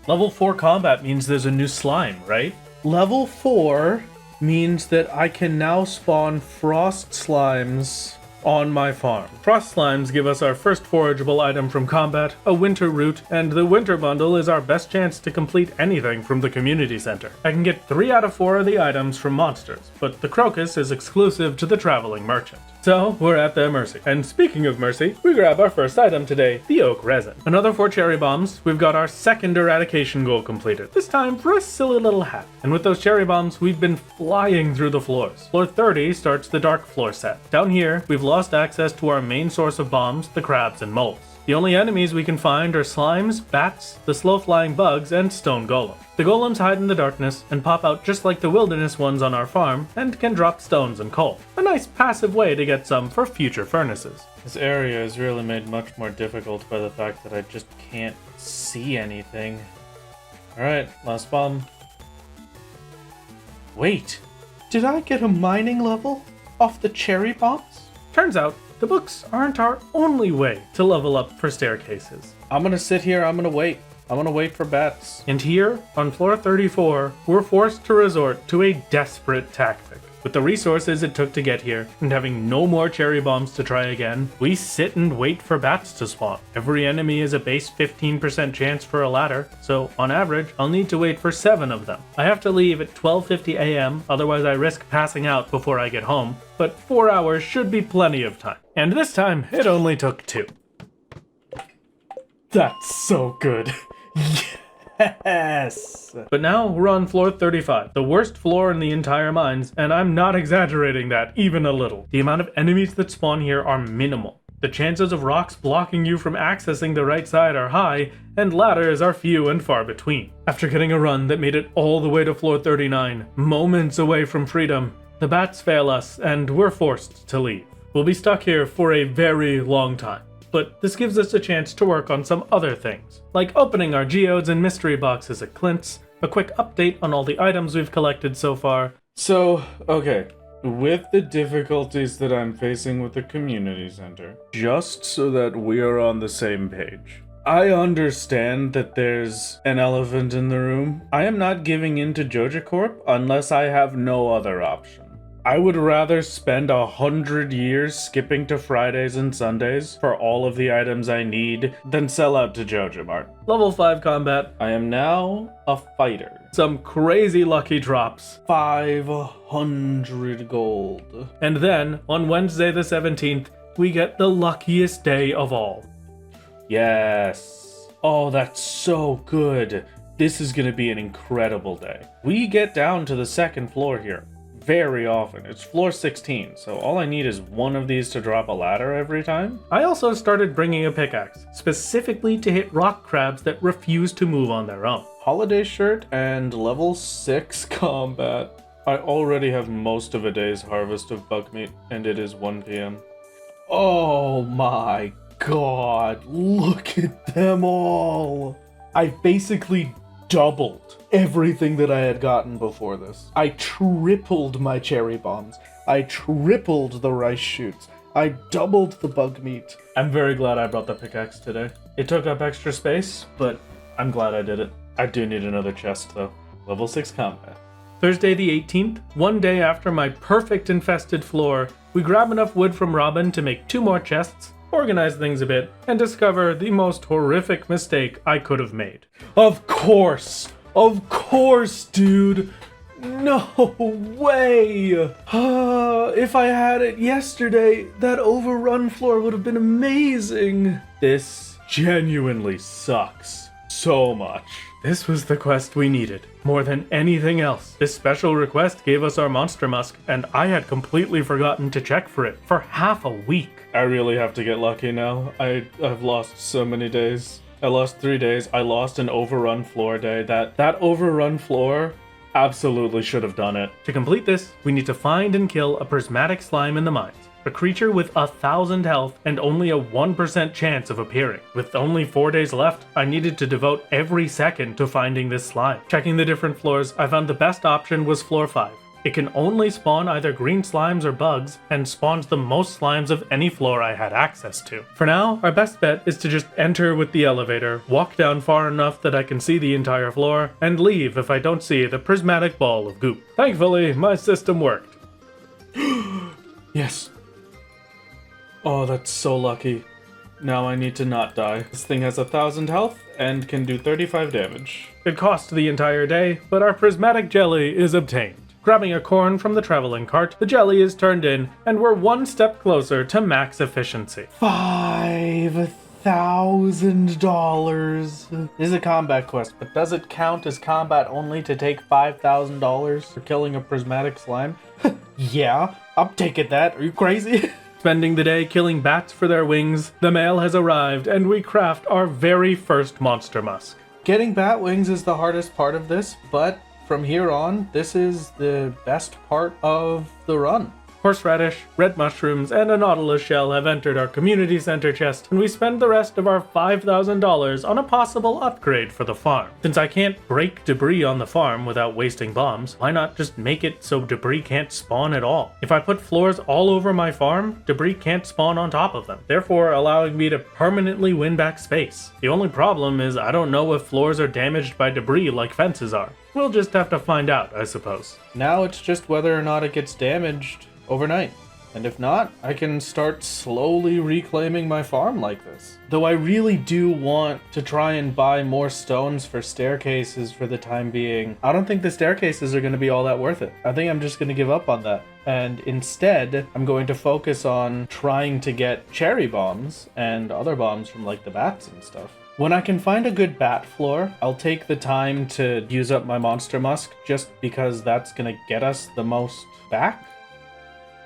Level 4 combat means there's a new slime, right? Level 4 means that I can now spawn frost slimes on my farm. Frost slimes give us our first forageable item from combat, a winter root, and the winter bundle is our best chance to complete anything from the community center. I can get 3 out of 4 of the items from monsters, but the crocus is exclusive to the traveling merchant. So, we're at their mercy. And speaking of mercy, we grab our first item today, the oak resin. Another 4 cherry bombs, we've got our second eradication goal completed, this time for a silly little hat. And with those cherry bombs, we've been flying through the floors. Floor 30 starts the dark floor set. Down here, we've lost access to our main source of bombs, the crabs and moles. The only enemies we can find are slimes, bats, the slow-flying bugs, and stone golems. The golems hide in the darkness and pop out just like the wilderness ones on our farm and can drop stones and coal. A nice passive way to get some for future furnaces. This area is really made much more difficult by the fact that I just can't see anything. Alright, last bomb. Wait, did I get a mining level off the cherry bombs? Turns out, the books aren't our only way to level up for staircases. I'm gonna sit here, I'm gonna wait. I'm gonna wait for bats. And here, on floor 34, we're forced to resort to a desperate tactic. With the resources it took to get here, and having no more cherry bombs to try again, we sit and wait for bats to spawn. Every enemy is a base 15% chance for a ladder, so on average, I'll need to wait for 7 of them. I have to leave at 12:50 a.m., otherwise I risk passing out before I get home, but 4 hours should be plenty of time. And this time, it only took 2. That's so good. Yes! But now we're on floor 35, the worst floor in the entire mines, and I'm not exaggerating that even a little. The amount of enemies that spawn here are minimal. The chances of rocks blocking you from accessing the right side are high, and ladders are few and far between. After getting a run that made it all the way to floor 39, moments away from freedom, the bats fail us, and we're forced to leave. We'll be stuck here for a very long time. But this gives us a chance to work on some other things, like opening our geodes and mystery boxes at Clint's, a quick update on all the items we've collected so far. So, okay, with the difficulties that I'm facing with the community center, just so that we are on the same page, I understand that there's an elephant in the room. I am not giving in to Joja Corp unless I have no other option. I would rather spend 100 years skipping to Fridays and Sundays for all of the items I need than sell out to Joja Mart. Level 5 combat. I am now a fighter. Some crazy lucky drops. 500 gold. And then, on Wednesday the 17th, we get the luckiest day of all. Yes. Oh, that's so good. This is gonna be an incredible day. We get down to the second floor here very often. It's floor 16, so all I need is one of these to drop a ladder every time. I also started bringing a pickaxe, specifically to hit rock crabs that refuse to move on their own. Holiday shirt and level 6 combat. I already have most of a day's harvest of bug meat, and it is 1 p.m. Oh my god, look at them all! I basically doubled everything that I had gotten before this. I tripled my cherry bombs. I tripled the rice shoots. I doubled the bug meat. I'm very glad I brought the pickaxe today. It took up extra space, but I'm glad I did it. I do need another chest though. Level 6 combat. Thursday the 18th, one day after my perfect infested floor, we grab enough wood from Robin to make 2 more chests, organize things a bit, and discover the most horrific mistake I could have made. Of course, dude. No way. If I had it yesterday, that overrun floor would have been amazing. This genuinely sucks so much. This was the quest we needed, more than anything else. This special request gave us our monster musk, and I had completely forgotten to check for it for half a week. I really have to get lucky now. I've lost so many days. I lost 3 days. I lost an overrun floor day. That overrun floor absolutely should have done it. To complete this, we need to find and kill a prismatic slime in the mines. A creature with 1,000 health and only a 1% chance of appearing. With only 4 days left, I needed to devote every second to finding this slime. Checking the different floors, I found the best option was floor 5. It can only spawn either green slimes or bugs, and spawns the most slimes of any floor I had access to. For now, our best bet is to just enter with the elevator, walk down far enough that I can see the entire floor, and leave if I don't see the prismatic ball of goop. Thankfully, my system worked. Yes. Oh, that's so lucky. Now I need to not die. This thing has 1,000 health and can do 35 damage. It cost the entire day, but our prismatic jelly is obtained. Grabbing a corn from the traveling cart, the jelly is turned in, and we're one step closer to max efficiency. $5,000. This is a combat quest, but does it count as combat only to take $5,000 for killing a prismatic slime? Yeah, I'm taking that. Are you crazy? Spending the day killing bats for their wings, the mail has arrived, and we craft our very first monster musk. Getting bat wings is the hardest part of this, but from here on, this is the best part of the run. Horseradish, red mushrooms, and a nautilus shell have entered our community center chest, and we spend the rest of our $5,000 on a possible upgrade for the farm. Since I can't break debris on the farm without wasting bombs, why not just make it so debris can't spawn at all? If I put floors all over my farm, debris can't spawn on top of them, therefore allowing me to permanently win back space. The only problem is I don't know if floors are damaged by debris like fences are. We'll just have to find out, I suppose. Now it's just whether or not it gets damaged overnight. And if not, I can start slowly reclaiming my farm like this. Though I really do want to try and buy more stones for staircases for the time being. I don't think the staircases are going to be all that worth it. I think I'm just going to give up on that. And instead, I'm going to focus on trying to get cherry bombs and other bombs from like the bats and stuff. When I can find a good bat floor, I'll take the time to use up my monster musk just because that's going to get us the most back.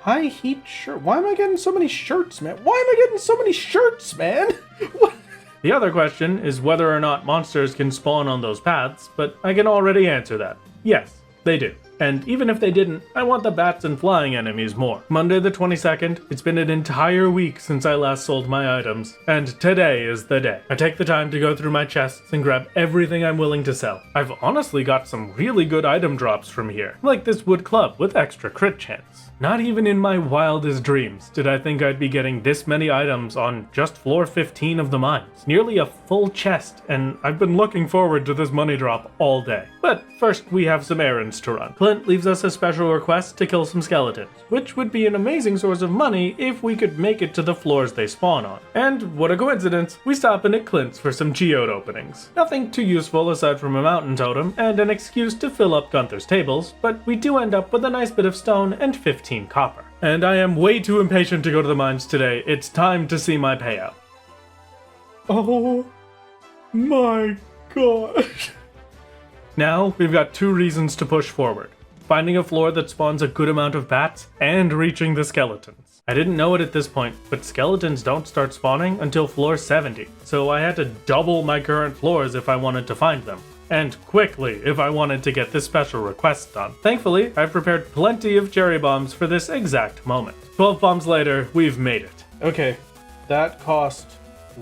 High heat shirt. Why am I getting so many shirts, man? Why am I getting so many shirts, man? What? The other question is whether or not monsters can spawn on those paths, but I can already answer that. Yes, they do. And even if they didn't, I want the bats and flying enemies more. Monday the 22nd, it's been an entire week since I last sold my items, and today is the day. I take the time to go through my chests and grab everything I'm willing to sell. I've honestly got some really good item drops from here, like this wood club with extra crit chance. Not even in my wildest dreams did I think I'd be getting this many items on just floor 15 of the mines. Nearly a full chest, and I've been looking forward to this money drop all day. But first we have some errands to run. Clint leaves us a special request to kill some skeletons, which would be an amazing source of money if we could make it to the floors they spawn on. And what a coincidence, we stop in at Clint's for some geode openings. Nothing too useful aside from a mountain totem and an excuse to fill up Gunther's tables, but we do end up with a nice bit of stone and 15 copper. And I am way too impatient to go to the mines today. It's time to see my payout. Oh my gosh. Now we've got 2 reasons to push forward. Finding a floor that spawns a good amount of bats and reaching the skeletons. I didn't know it at this point, but skeletons don't start spawning until floor 70, so I had to double my current floors if I wanted to find them. And quickly if I wanted to get this special request done. Thankfully, I've prepared plenty of cherry bombs for this exact moment. 12 bombs later, we've made it. Okay, that cost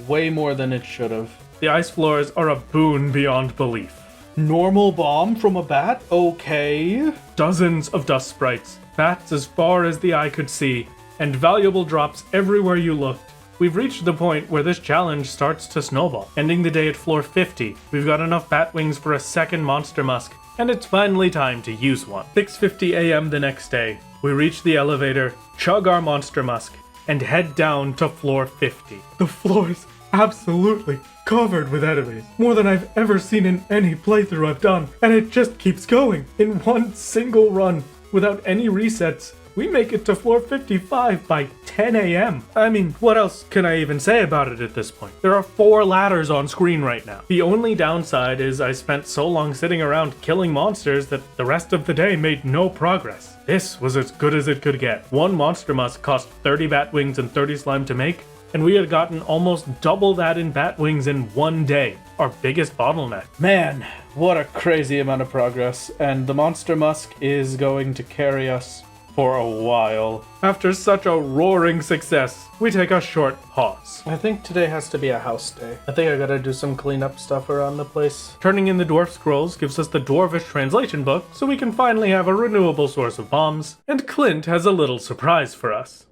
way more than it should have. The ice floors are a boon beyond belief. Normal bomb from a bat? Okay. Dozens of dust sprites, bats as far as the eye could see, and valuable drops everywhere you looked. We've reached the point where this challenge starts to snowball. Ending the day at floor 50, we've got enough bat wings for a second monster musk, and it's finally time to use one. 6:50 a.m. the next day, we reach the elevator, chug our monster musk, and head down to floor 50. The floor's absolutely covered with enemies, more than I've ever seen in any playthrough I've done, and it just keeps going. In one single run, without any resets, we make it to floor 55 by 10 a.m. I mean, what else can I even say about it at this point? There are 4 ladders on screen right now. The only downside is I spent so long sitting around killing monsters that the rest of the day made no progress. This was as good as it could get. One monster musk cost 30 bat wings and 30 slime to make, and we had gotten almost double that in bat wings in one day. Our biggest bottleneck. Man, what a crazy amount of progress, and the monster musk is going to carry us for a while. After such a roaring success, we take a short pause. I think today has to be a house day. I think I gotta do some cleanup stuff around the place. Turning in the dwarf scrolls gives us the dwarvish translation book, so we can finally have a renewable source of bombs. And Clint has a little surprise for us.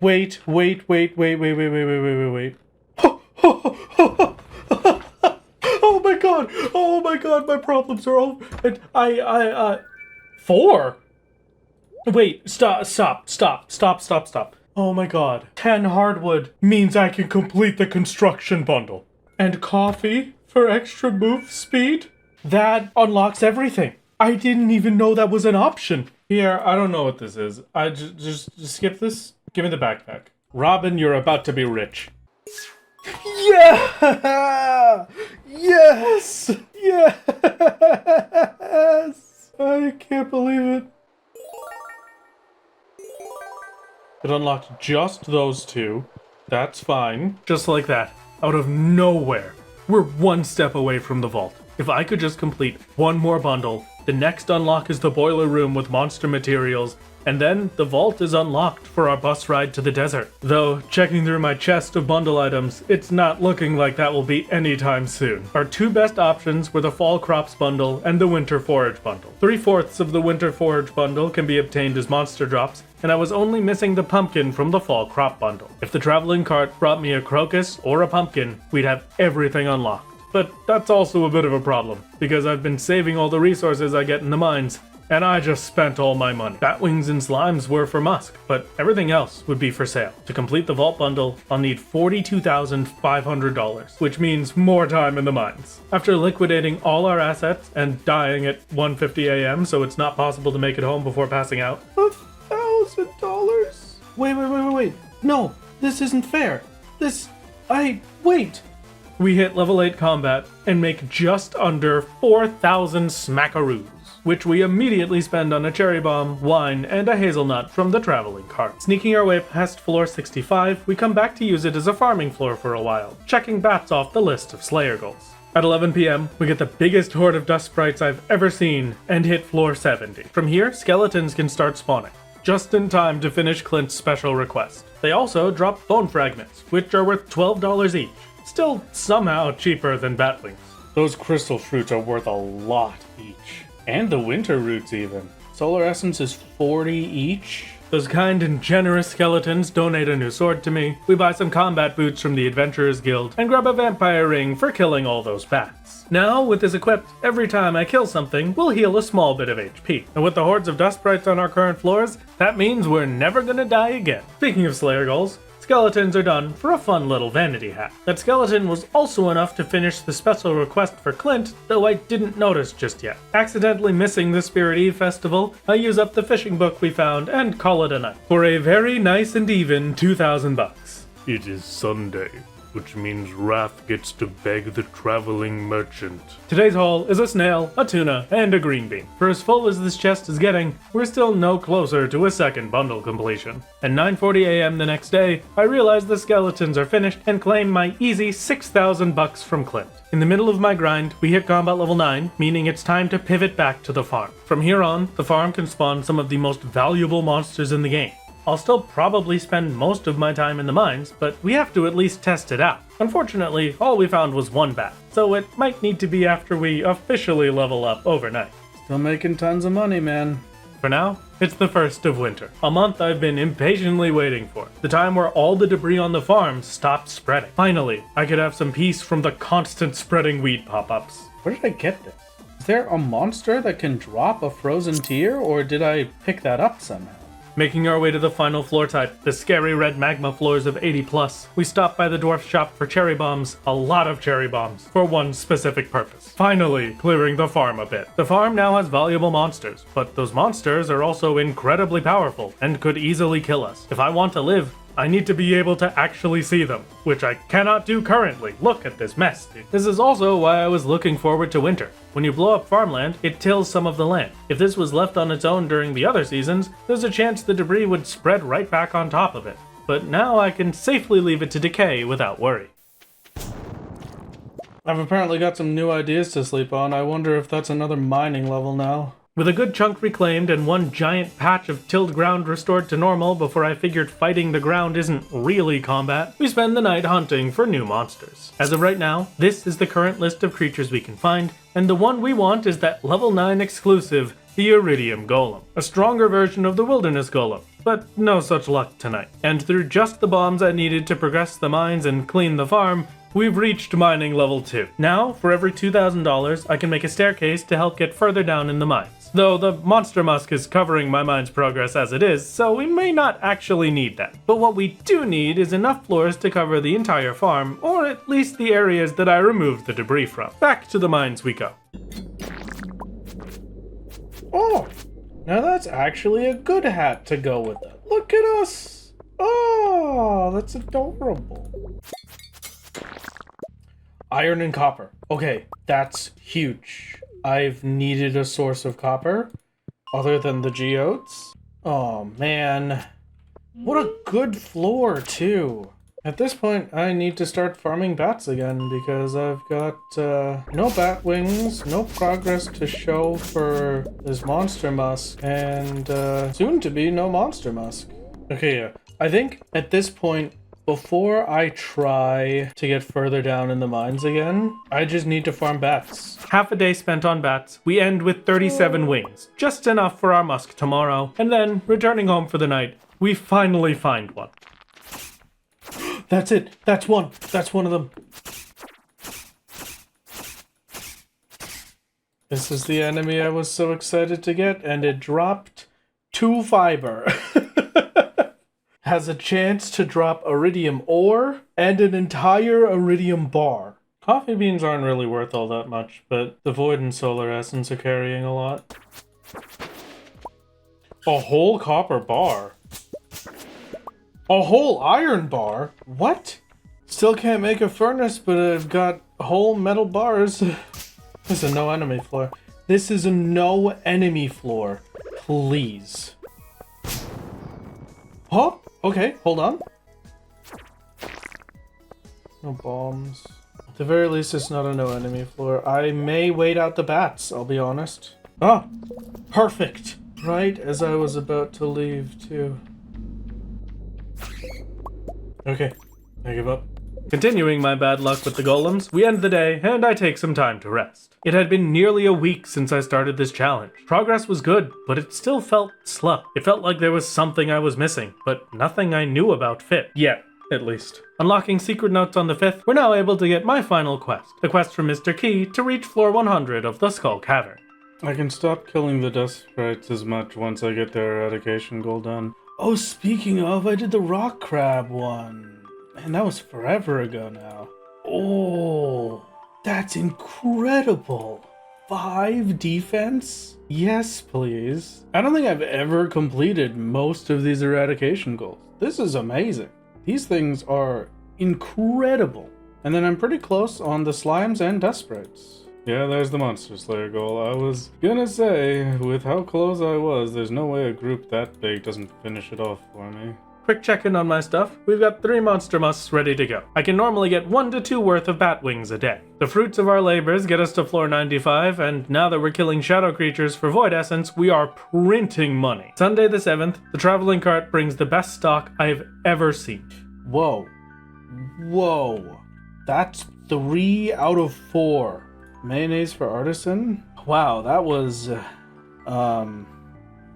Wait. Oh my god, my problems are all... And 4? Wait, stop. Oh my god. 10 hardwood means I can complete the construction bundle. And coffee for extra move speed? That unlocks everything. I didn't even know that was an option. Here, I don't know what this is. I just skip this. Give me the backpack. Robin, you're about to be rich. Yeah! Yes! Yes! I can't believe it. It unlocked just those 2. That's fine. Just like that. Out of nowhere. We're 1 step away from the vault. If I could just complete 1 more bundle, the next unlock is the boiler room with monster materials, and then the vault is unlocked for our bus ride to the desert. Though, checking through my chest of bundle items, it's not looking like that will be anytime soon. Our 2 best options were the fall crops bundle and the winter forage bundle. 3/4 of the winter forage bundle can be obtained as monster drops, and I was only missing the pumpkin from the fall crop bundle. If the traveling cart brought me a crocus or a pumpkin, we'd have everything unlocked. But that's also a bit of a problem, because I've been saving all the resources I get in the mines, and I just spent all my money. Batwings and slimes were for musk, but everything else would be for sale. To complete the vault bundle, I'll need $42,500, which means more time in the mines. After liquidating all our assets and dying at 1:50 a.m. so it's not possible to make it home before passing out. $1,000? Wait. No, this isn't fair. Wait. We hit level 8 combat and make just under 4,000 smackaroos, which we immediately spend on a cherry bomb, wine, and a hazelnut from the traveling cart. Sneaking our way past floor 65, we come back to use it as a farming floor for a while, checking bats off the list of Slayer goals. At 11 p.m., we get the biggest horde of dust sprites I've ever seen and hit floor 70. From here, skeletons can start spawning, just in time to finish Clint's special request. They also drop bone fragments, which are worth $12 each. Still somehow cheaper than batwings. Those crystal fruits are worth a lot each. And the winter roots even. Solar essence is 40 each. Those kind and generous skeletons donate a new sword to me. We buy some combat boots from the Adventurers Guild and grab a vampire ring for killing all those bats. Now, with this equipped, every time I kill something, we'll heal a small bit of HP. And with the hordes of dust sprites on our current floors, that means we're never gonna die again. Speaking of Slayer goals, skeletons are done for a fun little vanity hat. That skeleton was also enough to finish the special request for Clint, though I didn't notice just yet. Accidentally missing the Spirit Eve festival, I use up the fishing book we found and call it a night. For a very nice and even $2,000. It is Sunday, which means Wrath gets to beg the traveling merchant. Today's haul is a snail, a tuna, and a green bean. For as full as this chest is getting, we're still no closer to a second bundle completion. At 9:40 a.m. the next day, I realize the skeletons are finished and claim my easy $6,000 from Clint. In the middle of my grind, we hit combat level 9, meaning it's time to pivot back to the farm. From here on, the farm can spawn some of the most valuable monsters in the game. I'll still probably spend most of my time in the mines, but we have to at least test it out. Unfortunately, all we found was 1 bat, so it might need to be after we officially level up overnight. Still making tons of money, man. For now, it's the first of winter, a month I've been impatiently waiting for. The time where all the debris on the farm stopped spreading. Finally, I could have some peace from the constant spreading weed pop-ups. Where did I get this? Is there a monster that can drop a frozen tear, or did I pick that up somehow? Making our way to the final floor type, the scary red magma floors of 80+, we stopped by the dwarf shop for cherry bombs, a lot of cherry bombs, for one specific purpose. Finally, clearing the farm a bit. The farm now has valuable monsters, but those monsters are also incredibly powerful and could easily kill us. If I want to live, I need to be able to actually see them, which I cannot do currently. Look at this mess. This is also why I was looking forward to winter. When you blow up farmland, it tills some of the land. If this was left on its own during the other seasons, there's a chance the debris would spread right back on top of it. But now I can safely leave it to decay without worry. I've apparently got some new ideas to sleep on. I wonder if that's another mining level now. With a good chunk reclaimed and one giant patch of tilled ground restored to normal before I figured fighting the ground isn't really combat, we spend the night hunting for new monsters. As of right now, this is the current list of creatures we can find, and the one we want is that level 9 exclusive, the Iridium Golem. A stronger version of the Wilderness Golem, but no such luck tonight. And through just the bombs I needed to progress the mines and clean the farm, we've reached mining level 2. Now, for every $2,000, I can make a staircase to help get further down in the mines. Though the monster musk is covering my mine's progress as it is, so we may not actually need that. But what we do need is enough floors to cover the entire farm, or at least the areas that I removed the debris from. Back to the mines we go. Oh, now that's actually a good hat to go with it. Look at us. Oh, that's adorable. Iron and copper. Okay, that's huge. I've needed a source of copper other than the geodes. Oh man, what a good floor too. At this point, I need to start farming bats again because I've got no bat wings, no progress to show for this monster musk, and soon to be no monster musk. Okay, yeah. I think at this point, before I try to get further down in the mines again, I just need to farm bats. Half a day spent on bats, we end with 37 wings, just enough for our musk tomorrow, and then, returning home for the night, we finally find one. That's it. That's one. That's one of them. This is the enemy I was so excited to get, and it dropped 2 fiber. Has a chance to drop iridium ore and an entire iridium bar. Coffee beans aren't really worth all that much, but the void and solar essence are carrying a lot. A whole copper bar. A whole iron bar? What? Still can't make a furnace, but I've got whole metal bars. This is a no enemy floor. This is a no enemy floor. Please. Oh, okay, hold on. No bombs. At the very least, it's not a no enemy floor. I may wait out the bats, I'll be honest. Ah, perfect. Right as I was about to leave, too. Okay, I give up. Continuing my bad luck with the golems, we end the day, and I take some time to rest. It had been nearly a week since I started this challenge. Progress was good, but it still felt slow. It felt like there was something I was missing, but nothing I knew about fit. Yet, at least. Unlocking secret notes on the 5th, we're now able to get my final quest. The quest from Mr. Key to reach floor 100 of the Skull Cavern. I can stop killing the dust sprites as much once I get their eradication goal done. Oh, speaking of, I did the rock crab one. Man, that was forever ago now. Oh, that's incredible. 5 defense? Yes, please. I don't think I've ever completed most of these eradication goals. This is amazing. These things are incredible. And then I'm pretty close on the slimes and dust sprites. Yeah, there's the Monster Slayer goal. I was gonna say, with how close I was, there's no way a group that big doesn't finish it off for me. Quick check-in on my stuff. We've got 3 monster musks ready to go. I can normally get 1 to 2 worth of bat wings a day. The fruits of our labors get us to floor 95, and now that we're killing shadow creatures for void essence, we are printing money. Sunday the 7th, the traveling cart brings the best stock I've ever seen. Whoa. Whoa. That's 3 out of 4. Mayonnaise for artisan? Wow, that was an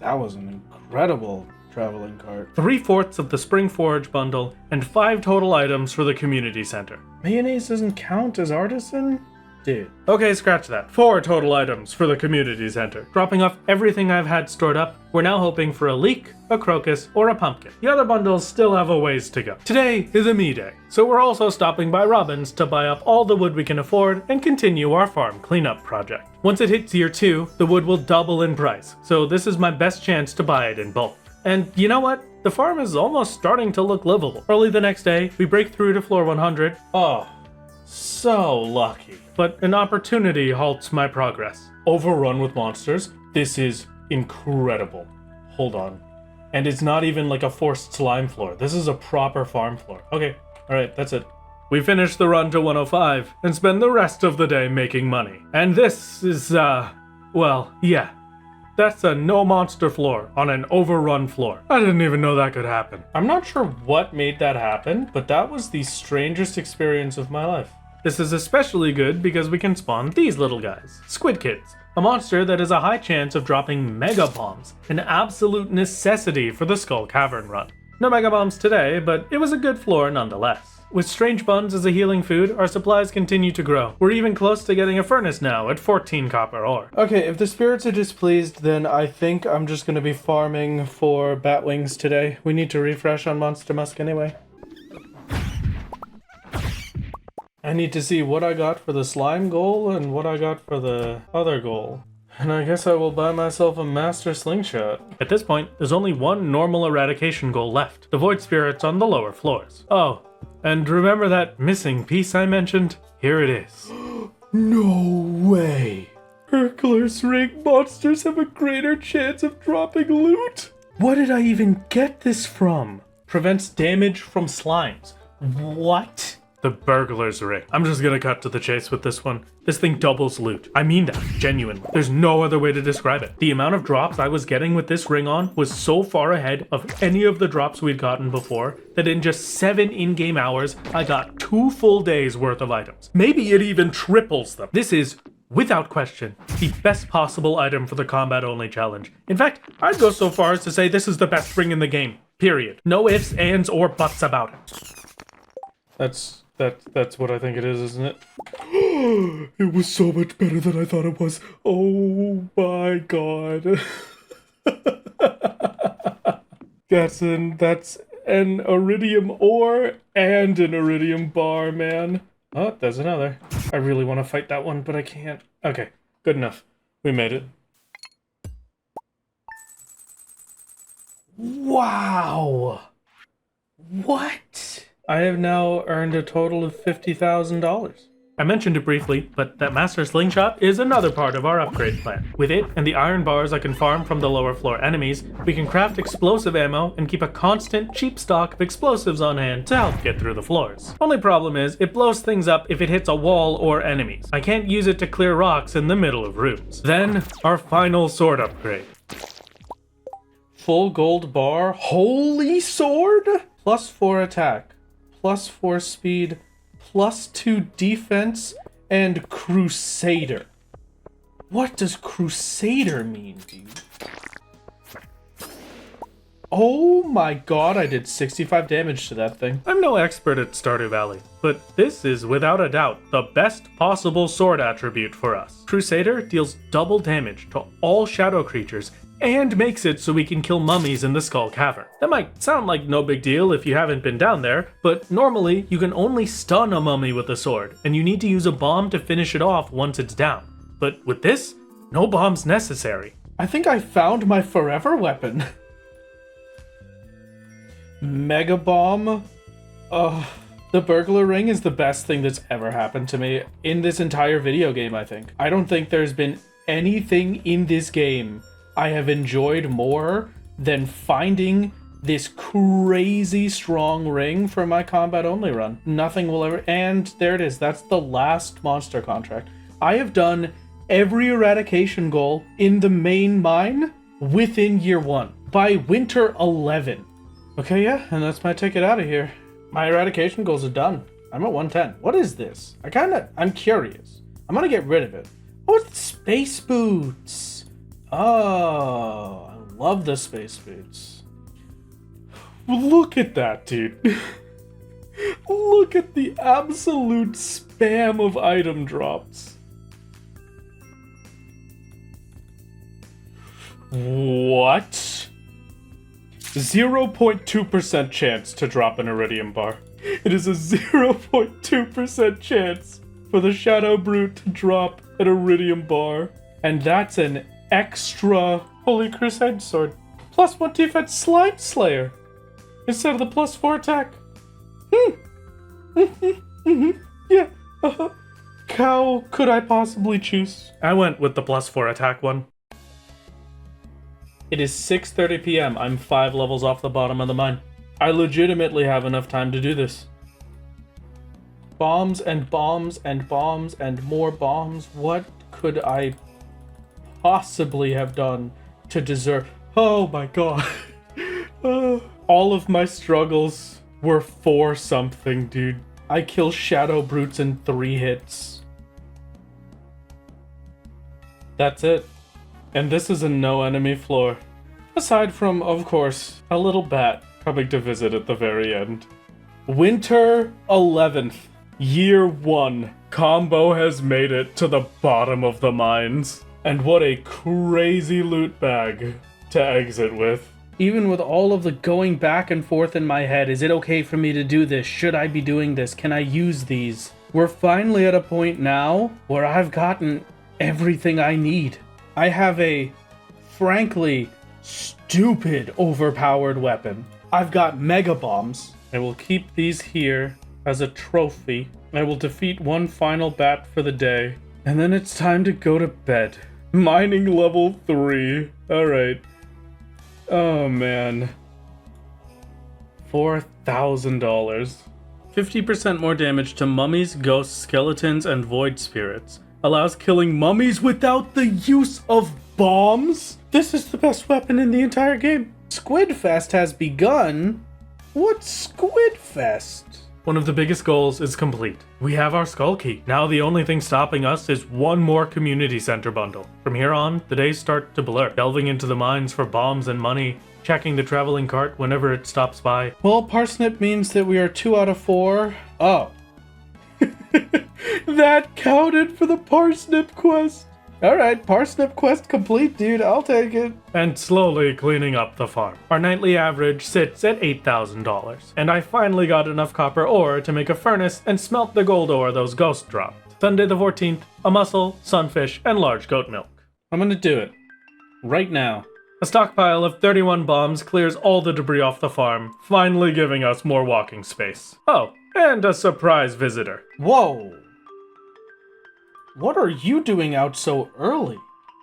incredible traveling cart. 3/4 of the Spring Forage bundle, and 5 total items for the community center. Mayonnaise doesn't count as artisan? Dude. Okay, scratch that. 4 total items for the community center. Dropping off everything I've had stored up, we're now hoping for a leek, a crocus, or a pumpkin. The other bundles still have a ways to go. Today is a me day, so we're also stopping by Robin's to buy up all the wood we can afford and continue our farm cleanup project. Once it hits year 2, the wood will double in price, so this is my best chance to buy it in bulk. And you know what? The farm is almost starting to look livable. Early the next day, we break through to floor 100. Oh, so lucky. But an opportunity halts my progress. Overrun with monsters. This is incredible. Hold on. And it's not even like a forced slime floor. This is a proper farm floor. Okay, alright, that's it. We finish the run to 105 and spend the rest of the day making money. And this is, well, yeah. That's a no monster floor on an overrun floor. I didn't even know that could happen. I'm not sure what made that happen, but that was the strangest experience of my life. This is especially good because we can spawn these little guys, Squid Kids, a monster that has a high chance of dropping mega bombs, an absolute necessity for the Skull Cavern run. No mega bombs today, but it was a good floor nonetheless. With strange buns as a healing food, our supplies continue to grow. We're even close to getting a furnace now at 14 copper ore. Okay, if the spirits are displeased, then I think I'm just going to be farming for bat wings today. We need to refresh on Monster Musk anyway. I need to see what I got for the slime goal and what I got for the other goal. And I guess I will buy myself a master slingshot. At this point, there's only one normal eradication goal left. The void spirits on the lower floors. Oh, and remember that missing piece I mentioned? Here it is. No way! Burglar's ring monsters have a greater chance of dropping loot? What did I even get this from? Prevents damage from slimes. What? The Burglar's ring. I'm just gonna cut to the chase with this one. This thing doubles loot. I mean that, genuinely. There's no other way to describe it. The amount of drops I was getting with this ring on was so far ahead of any of the drops we'd gotten before that in just 7 in-game hours, I got 2 full days worth of items. Maybe it even triples them. This is, without question, the best possible item for the combat-only challenge. In fact, I'd go so far as to say this is the best ring in the game. Period. No ifs, ands, or buts about it. That's what I think it is, isn't it? It was so much better than I thought it was. Oh my god. That's an iridium ore and an iridium bar, man. Oh, there's another. I really want to fight that one, but I can't. Okay, good enough. We made it. Wow! What? I have now earned a total of $50,000. I mentioned it briefly, but that Master Slingshot is another part of our upgrade plan. With it and the iron bars I can farm from the lower floor enemies, we can craft explosive ammo and keep a constant, cheap stock of explosives on hand to help get through the floors. Only problem is, it blows things up if it hits a wall or enemies. I can't use it to clear rocks in the middle of rooms. Then, our final sword upgrade. Full gold bar, holy sword! +4 attack, +4 speed, +2 defense, and Crusader. What does Crusader mean, dude? Oh my god, I did 65 damage to that thing. I'm no expert at Stardew Valley, but this is without a doubt the best possible sword attribute for us. Crusader deals double damage to all shadow creatures and makes it so we can kill mummies in the Skull Cavern. That might sound like no big deal if you haven't been down there, but normally you can only stun a mummy with a sword, and you need to use a bomb to finish it off once it's down. But with this, no bomb's necessary. I think I found my forever weapon. Mega Bomb. The Burglar Ring is the best thing that's ever happened to me in this entire video game, I think. I don't think there's been anything in this game I have enjoyed more than finding this crazy strong ring for my combat only run. Nothing will ever, and there it is. That's the last monster contract. I have done every eradication goal in the main mine within year 1 by winter 11. Okay, yeah, and that's my ticket out of here. My eradication goals are done. I'm at 110. What is this? I'm curious. I'm gonna get rid of it. Oh, it's space boots. Oh, I love the space boots. Look at that, dude. Look at the absolute spam of item drops. What? 0.2% chance to drop an iridium bar. It is a 0.2% chance for the Shadow Brute to drop an iridium bar. And that's an extra Holy Crusade Sword. +1 defense Slime Slayer instead of the +4 attack. Yeah. How could I possibly choose? I went with the +4 attack one. It is 6:30 p.m. I'm 5 levels off the bottom of the mine. I legitimately have enough time to do this. Bombs and bombs and bombs and more bombs. What could I possibly have done to deserve? Oh my god. All of my struggles were for something, dude. I kill Shadow Brutes in 3 hits. That's it. And this is a no enemy floor. Aside from, of course, a little bat coming to visit at the very end. Winter 11th, Year 1. Combo has made it to the bottom of the mines. And what a crazy loot bag to exit with. Even with all of the going back and forth in my head, is it okay for me to do this? Should I be doing this? Can I use these? We're finally at a point now where I've gotten everything I need. I have a, frankly, stupid overpowered weapon. I've got mega bombs. I will keep these here as a trophy. I will defeat one final bat for the day. And then it's time to go to bed. Mining level 3. Alright. Oh man. $4,000. 50% more damage to mummies, ghosts, skeletons, and void spirits. Allows killing mummies without the use of bombs? This is the best weapon in the entire game. Squidfest has begun? What's Squidfest? One of the biggest goals is complete. We have our skull key. Now the only thing stopping us is one more community center bundle. From here on, the days start to blur. Delving into the mines for bombs and money, checking the traveling cart whenever it stops by. Well, Parsnip means that we are 2 out of 4. Oh. That counted for the Parsnip quest. Alright, Parsnip quest complete, dude. I'll take it. And slowly cleaning up the farm. Our nightly average sits at $8,000. And I finally got enough copper ore to make a furnace and smelt the gold ore those ghosts dropped. Sunday the 14th, a mussel, sunfish, and large goat milk. I'm gonna do it. Right now. A stockpile of 31 bombs clears all the debris off the farm, finally giving us more walking space. Oh, and a surprise visitor. Whoa! What are you doing out so early?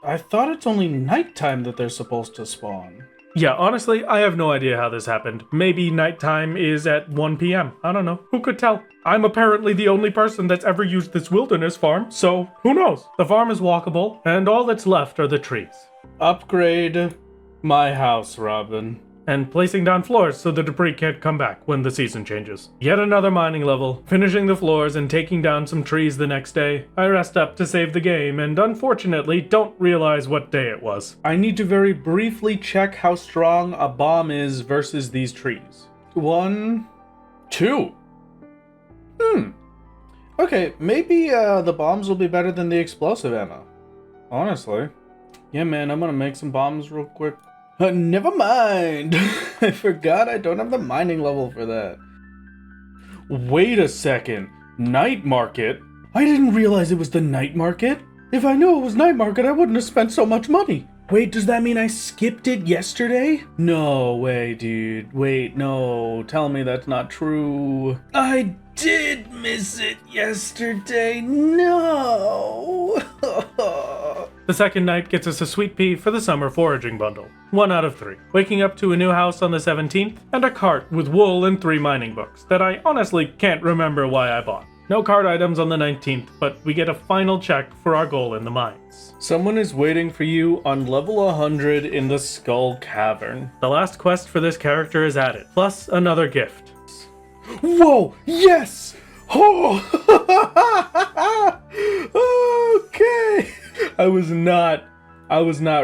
I thought it's only nighttime that they're supposed to spawn. Yeah, honestly, I have no idea how this happened. Maybe nighttime is at 1 p.m. I don't know. Who could tell? I'm apparently the only person that's ever used this wilderness farm, so who knows? The farm is walkable, and all that's left are the trees. Upgrade my house, Robin. And placing down floors so the debris can't come back when the season changes. Yet another mining level. Finishing the floors and taking down some trees the next day. I rest up to save the game and unfortunately don't realize what day it was. I need to very briefly check how strong a bomb is versus these trees. 1, 2. Okay, maybe the bombs will be better than the explosive ammo. Honestly. Yeah, man, I'm gonna make some bombs real quick. Never mind. I forgot I don't have the mining level for that. Wait a second. Night market? I didn't realize it was the night market. If I knew it was night market, I wouldn't have spent so much money. Wait, does that mean I skipped it yesterday? No way, dude. Wait, no. Tell me that's not true. I did miss it yesterday. No. The second night gets us a sweet pea for the summer foraging bundle. 1 out of 3. Waking up to a new house on the 17th, and a cart with wool and 3 mining books that I honestly can't remember why I bought. No card items on the 19th, but we get a final check for our goal in the mines. Someone is waiting for you on level 100 in the Skull Cavern. The last quest for this character is added, plus another gift. Whoa! Yes! Oh! Okay! I was not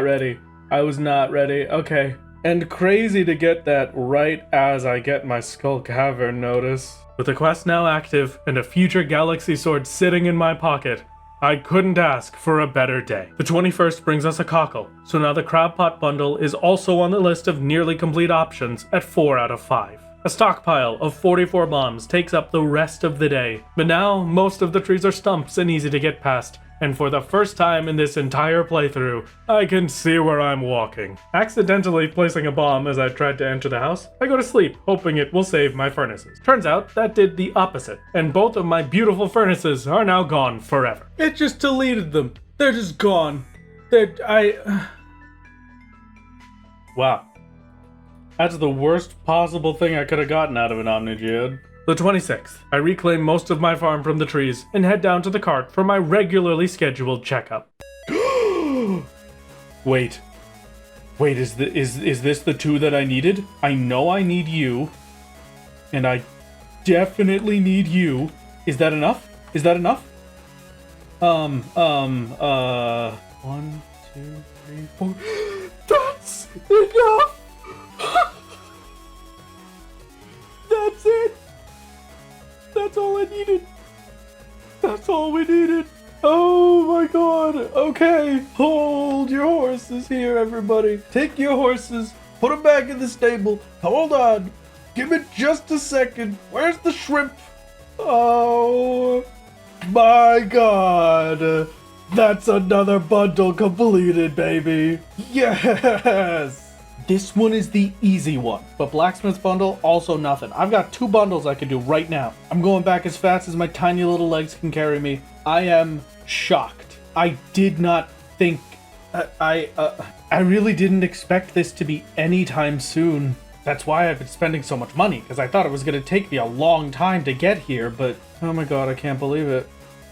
ready. I was not ready. Okay. And crazy to get that right as I get my Skull Cavern notice. With the quest now active and a future Galaxy Sword sitting in my pocket, I couldn't ask for a better day. The 21st brings us a cockle, so now the crab pot bundle is also on the list of nearly complete options at 4 out of 5. A stockpile of 44 bombs takes up the rest of the day, but now most of the trees are stumps and easy to get past, and for the first time in this entire playthrough, I can see where I'm walking. Accidentally placing a bomb as I tried to enter the house, I go to sleep, hoping it will save my furnaces. Turns out that did the opposite, and both of my beautiful furnaces are now gone forever. It just deleted them. They're just gone. Wow. That's the worst possible thing I could have gotten out of an Omnigeode. The 26th, I reclaim most of my farm from the trees and head down to the cart for my regularly scheduled checkup. Wait, is this the 2 that I needed? I know I need you, and I definitely need you. Is that enough? 1, 2, 3, 4. That's enough! That's it! That's all I needed. That's all we needed. Oh my god. Okay. Hold your horses here, everybody. Take your horses. Put them back in the stable. Hold on. Give it just a second. Where's the shrimp? Oh my god. That's another bundle completed, baby. Yes. This one is the easy one, but Blacksmith's bundle, also nothing. I've got 2 bundles I can do right now. I'm going back as fast as my tiny little legs can carry me. I am shocked. I did not think... I really didn't expect this to be anytime soon. That's why I've been spending so much money, because I thought it was going to take me a long time to get here, but... Oh my god, I can't believe it.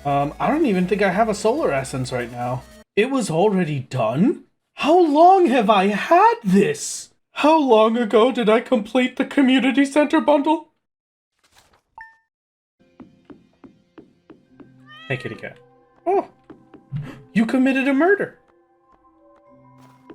I don't even think I have a solar essence right now. It was already done? How long have I had this? How long ago did I complete the community center bundle? Hey, kitty cat. Oh, you committed a murder.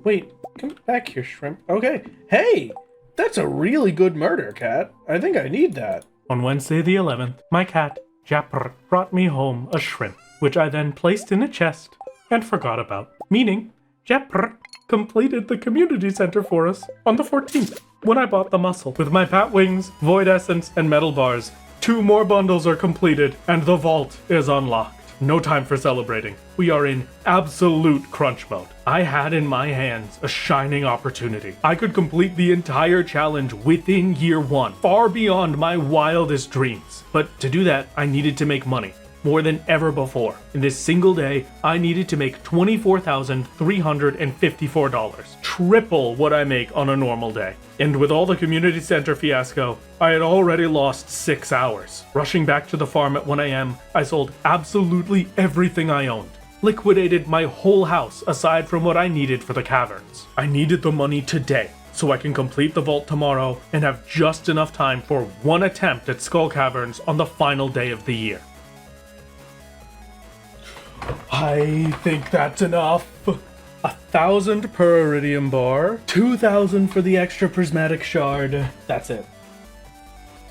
Wait, come back here, shrimp. Okay. Hey, that's a really good murder, cat. I think I need that. On Wednesday the 11th, my cat, Japper, brought me home a shrimp, which I then placed in a chest and forgot about. Meaning, Japper completed the community center for us on the 14th, when I bought the mussel. With my bat wings, void essence, and metal bars, 2 more bundles are completed, and the vault is unlocked. No time for celebrating. We are in absolute crunch mode. I had in my hands a shining opportunity. I could complete the entire challenge within year 1, far beyond my wildest dreams. But to do that, I needed to make money. More than ever before. In this single day, I needed to make $24,354, triple what I make on a normal day. And with all the community center fiasco, I had already lost 6 hours. Rushing back to the farm at 1 a.m., I sold absolutely everything I owned. Liquidated my whole house aside from what I needed for the caverns. I needed the money today, so I can complete the vault tomorrow and have just enough time for 1 attempt at Skull Caverns on the final day of the year. I think that's enough. 1,000 per iridium bar, 2,000 for the extra prismatic shard. That's it.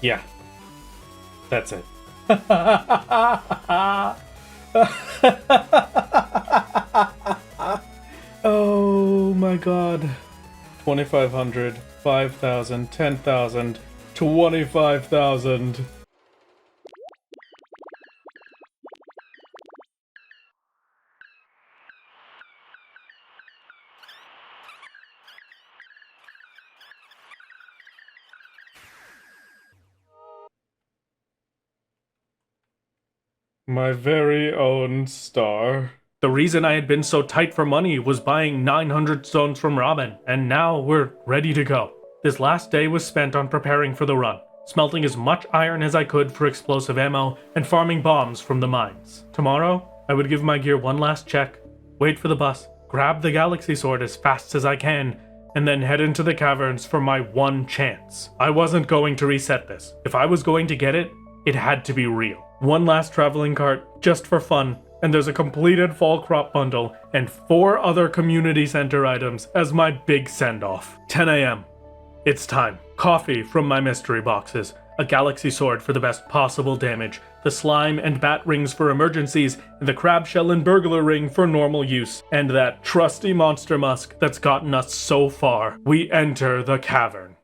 Yeah. That's it. Oh my god. 2,500, 5,000, 10,000, 25,000. My very own star. The reason I had been so tight for money was buying 900 stones from Robin, and now we're ready to go. This last day was spent on preparing for the run, smelting as much iron as I could for explosive ammo, and farming bombs from the mines. Tomorrow, I would give my gear one last check, wait for the bus, grab the galaxy sword as fast as I can, and then head into the caverns for my one chance. I wasn't going to reset this. If I was going to get it, it had to be real. One last traveling cart, just for fun, and there's a completed fall crop bundle and 4 other community center items as my big send-off. 10 a.m. It's time. Coffee from my mystery boxes, a galaxy sword for the best possible damage, the slime and bat rings for emergencies, and the crab shell and burglar ring for normal use, and that trusty monster musk that's gotten us so far. We enter the cavern.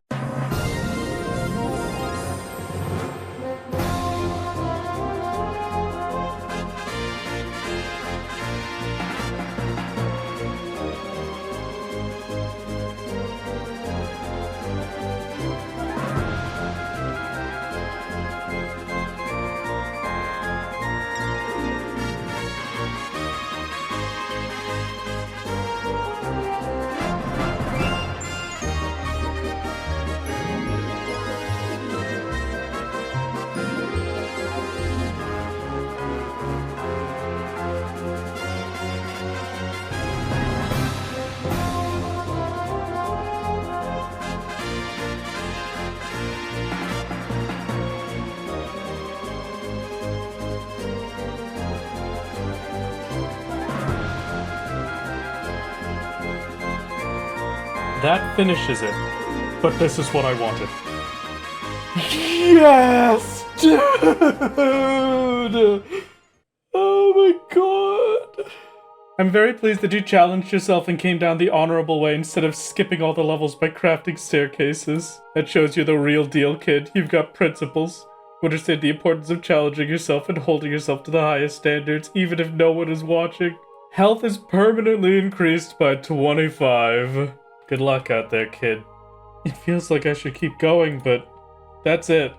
That finishes it. But this is what I wanted. Yes, dude! Oh my god. I'm very pleased that you challenged yourself and came down the honorable way instead of skipping all the levels by crafting staircases. That shows you're the real deal, kid. You've got principles. You understand the importance of challenging yourself and holding yourself to the highest standards, even if no one is watching. Health is permanently increased by 25. Good luck out there, kid. It feels like I should keep going, but that's it.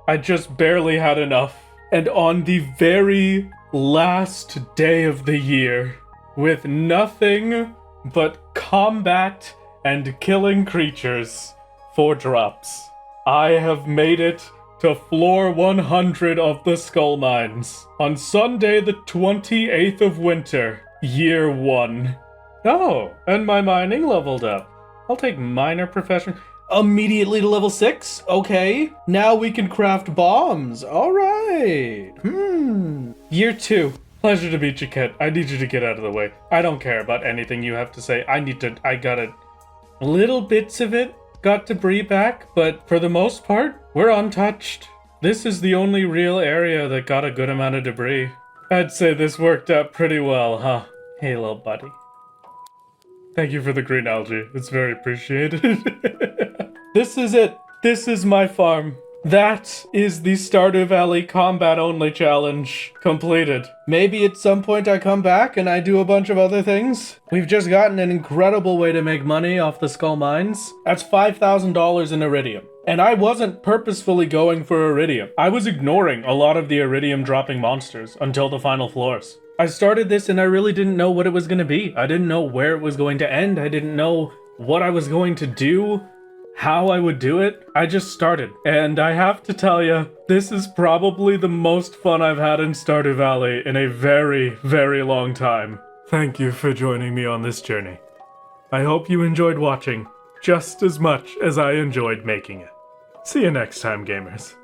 I just barely had enough. And on the very last day of the year, with nothing but combat and killing creatures for drops, I have made it to floor 100 of the Skull Mines on Sunday the 28th of winter, year 1. Oh, and my mining leveled up. I'll take minor profession. Immediately to level 6? Okay. Now we can craft bombs. Alright. Year 2. Pleasure to meet you, kid. I need you to get out of the way. I don't care about anything you have to say. I got it. Little bits of it got debris back, but for the most part, we're untouched. This is the only real area that got a good amount of debris. I'd say this worked out pretty well, huh? Hey, little buddy. Thank you for the green algae. It's very appreciated. This is it. This is my farm. That is the Stardew Valley combat only challenge completed. Maybe at some point I come back and I do a bunch of other things. We've just gotten an incredible way to make money off the Skull Mines. That's $5,000 in Iridium. And I wasn't purposefully going for Iridium. I was ignoring a lot of the Iridium dropping monsters until the final floors. I started this and I really didn't know what it was going to be. I didn't know where it was going to end. I didn't know what I was going to do, how I would do it. I just started. And I have to tell you, this is probably the most fun I've had in Stardew Valley in a very, very long time. Thank you for joining me on this journey. I hope you enjoyed watching just as much as I enjoyed making it. See you next time, gamers.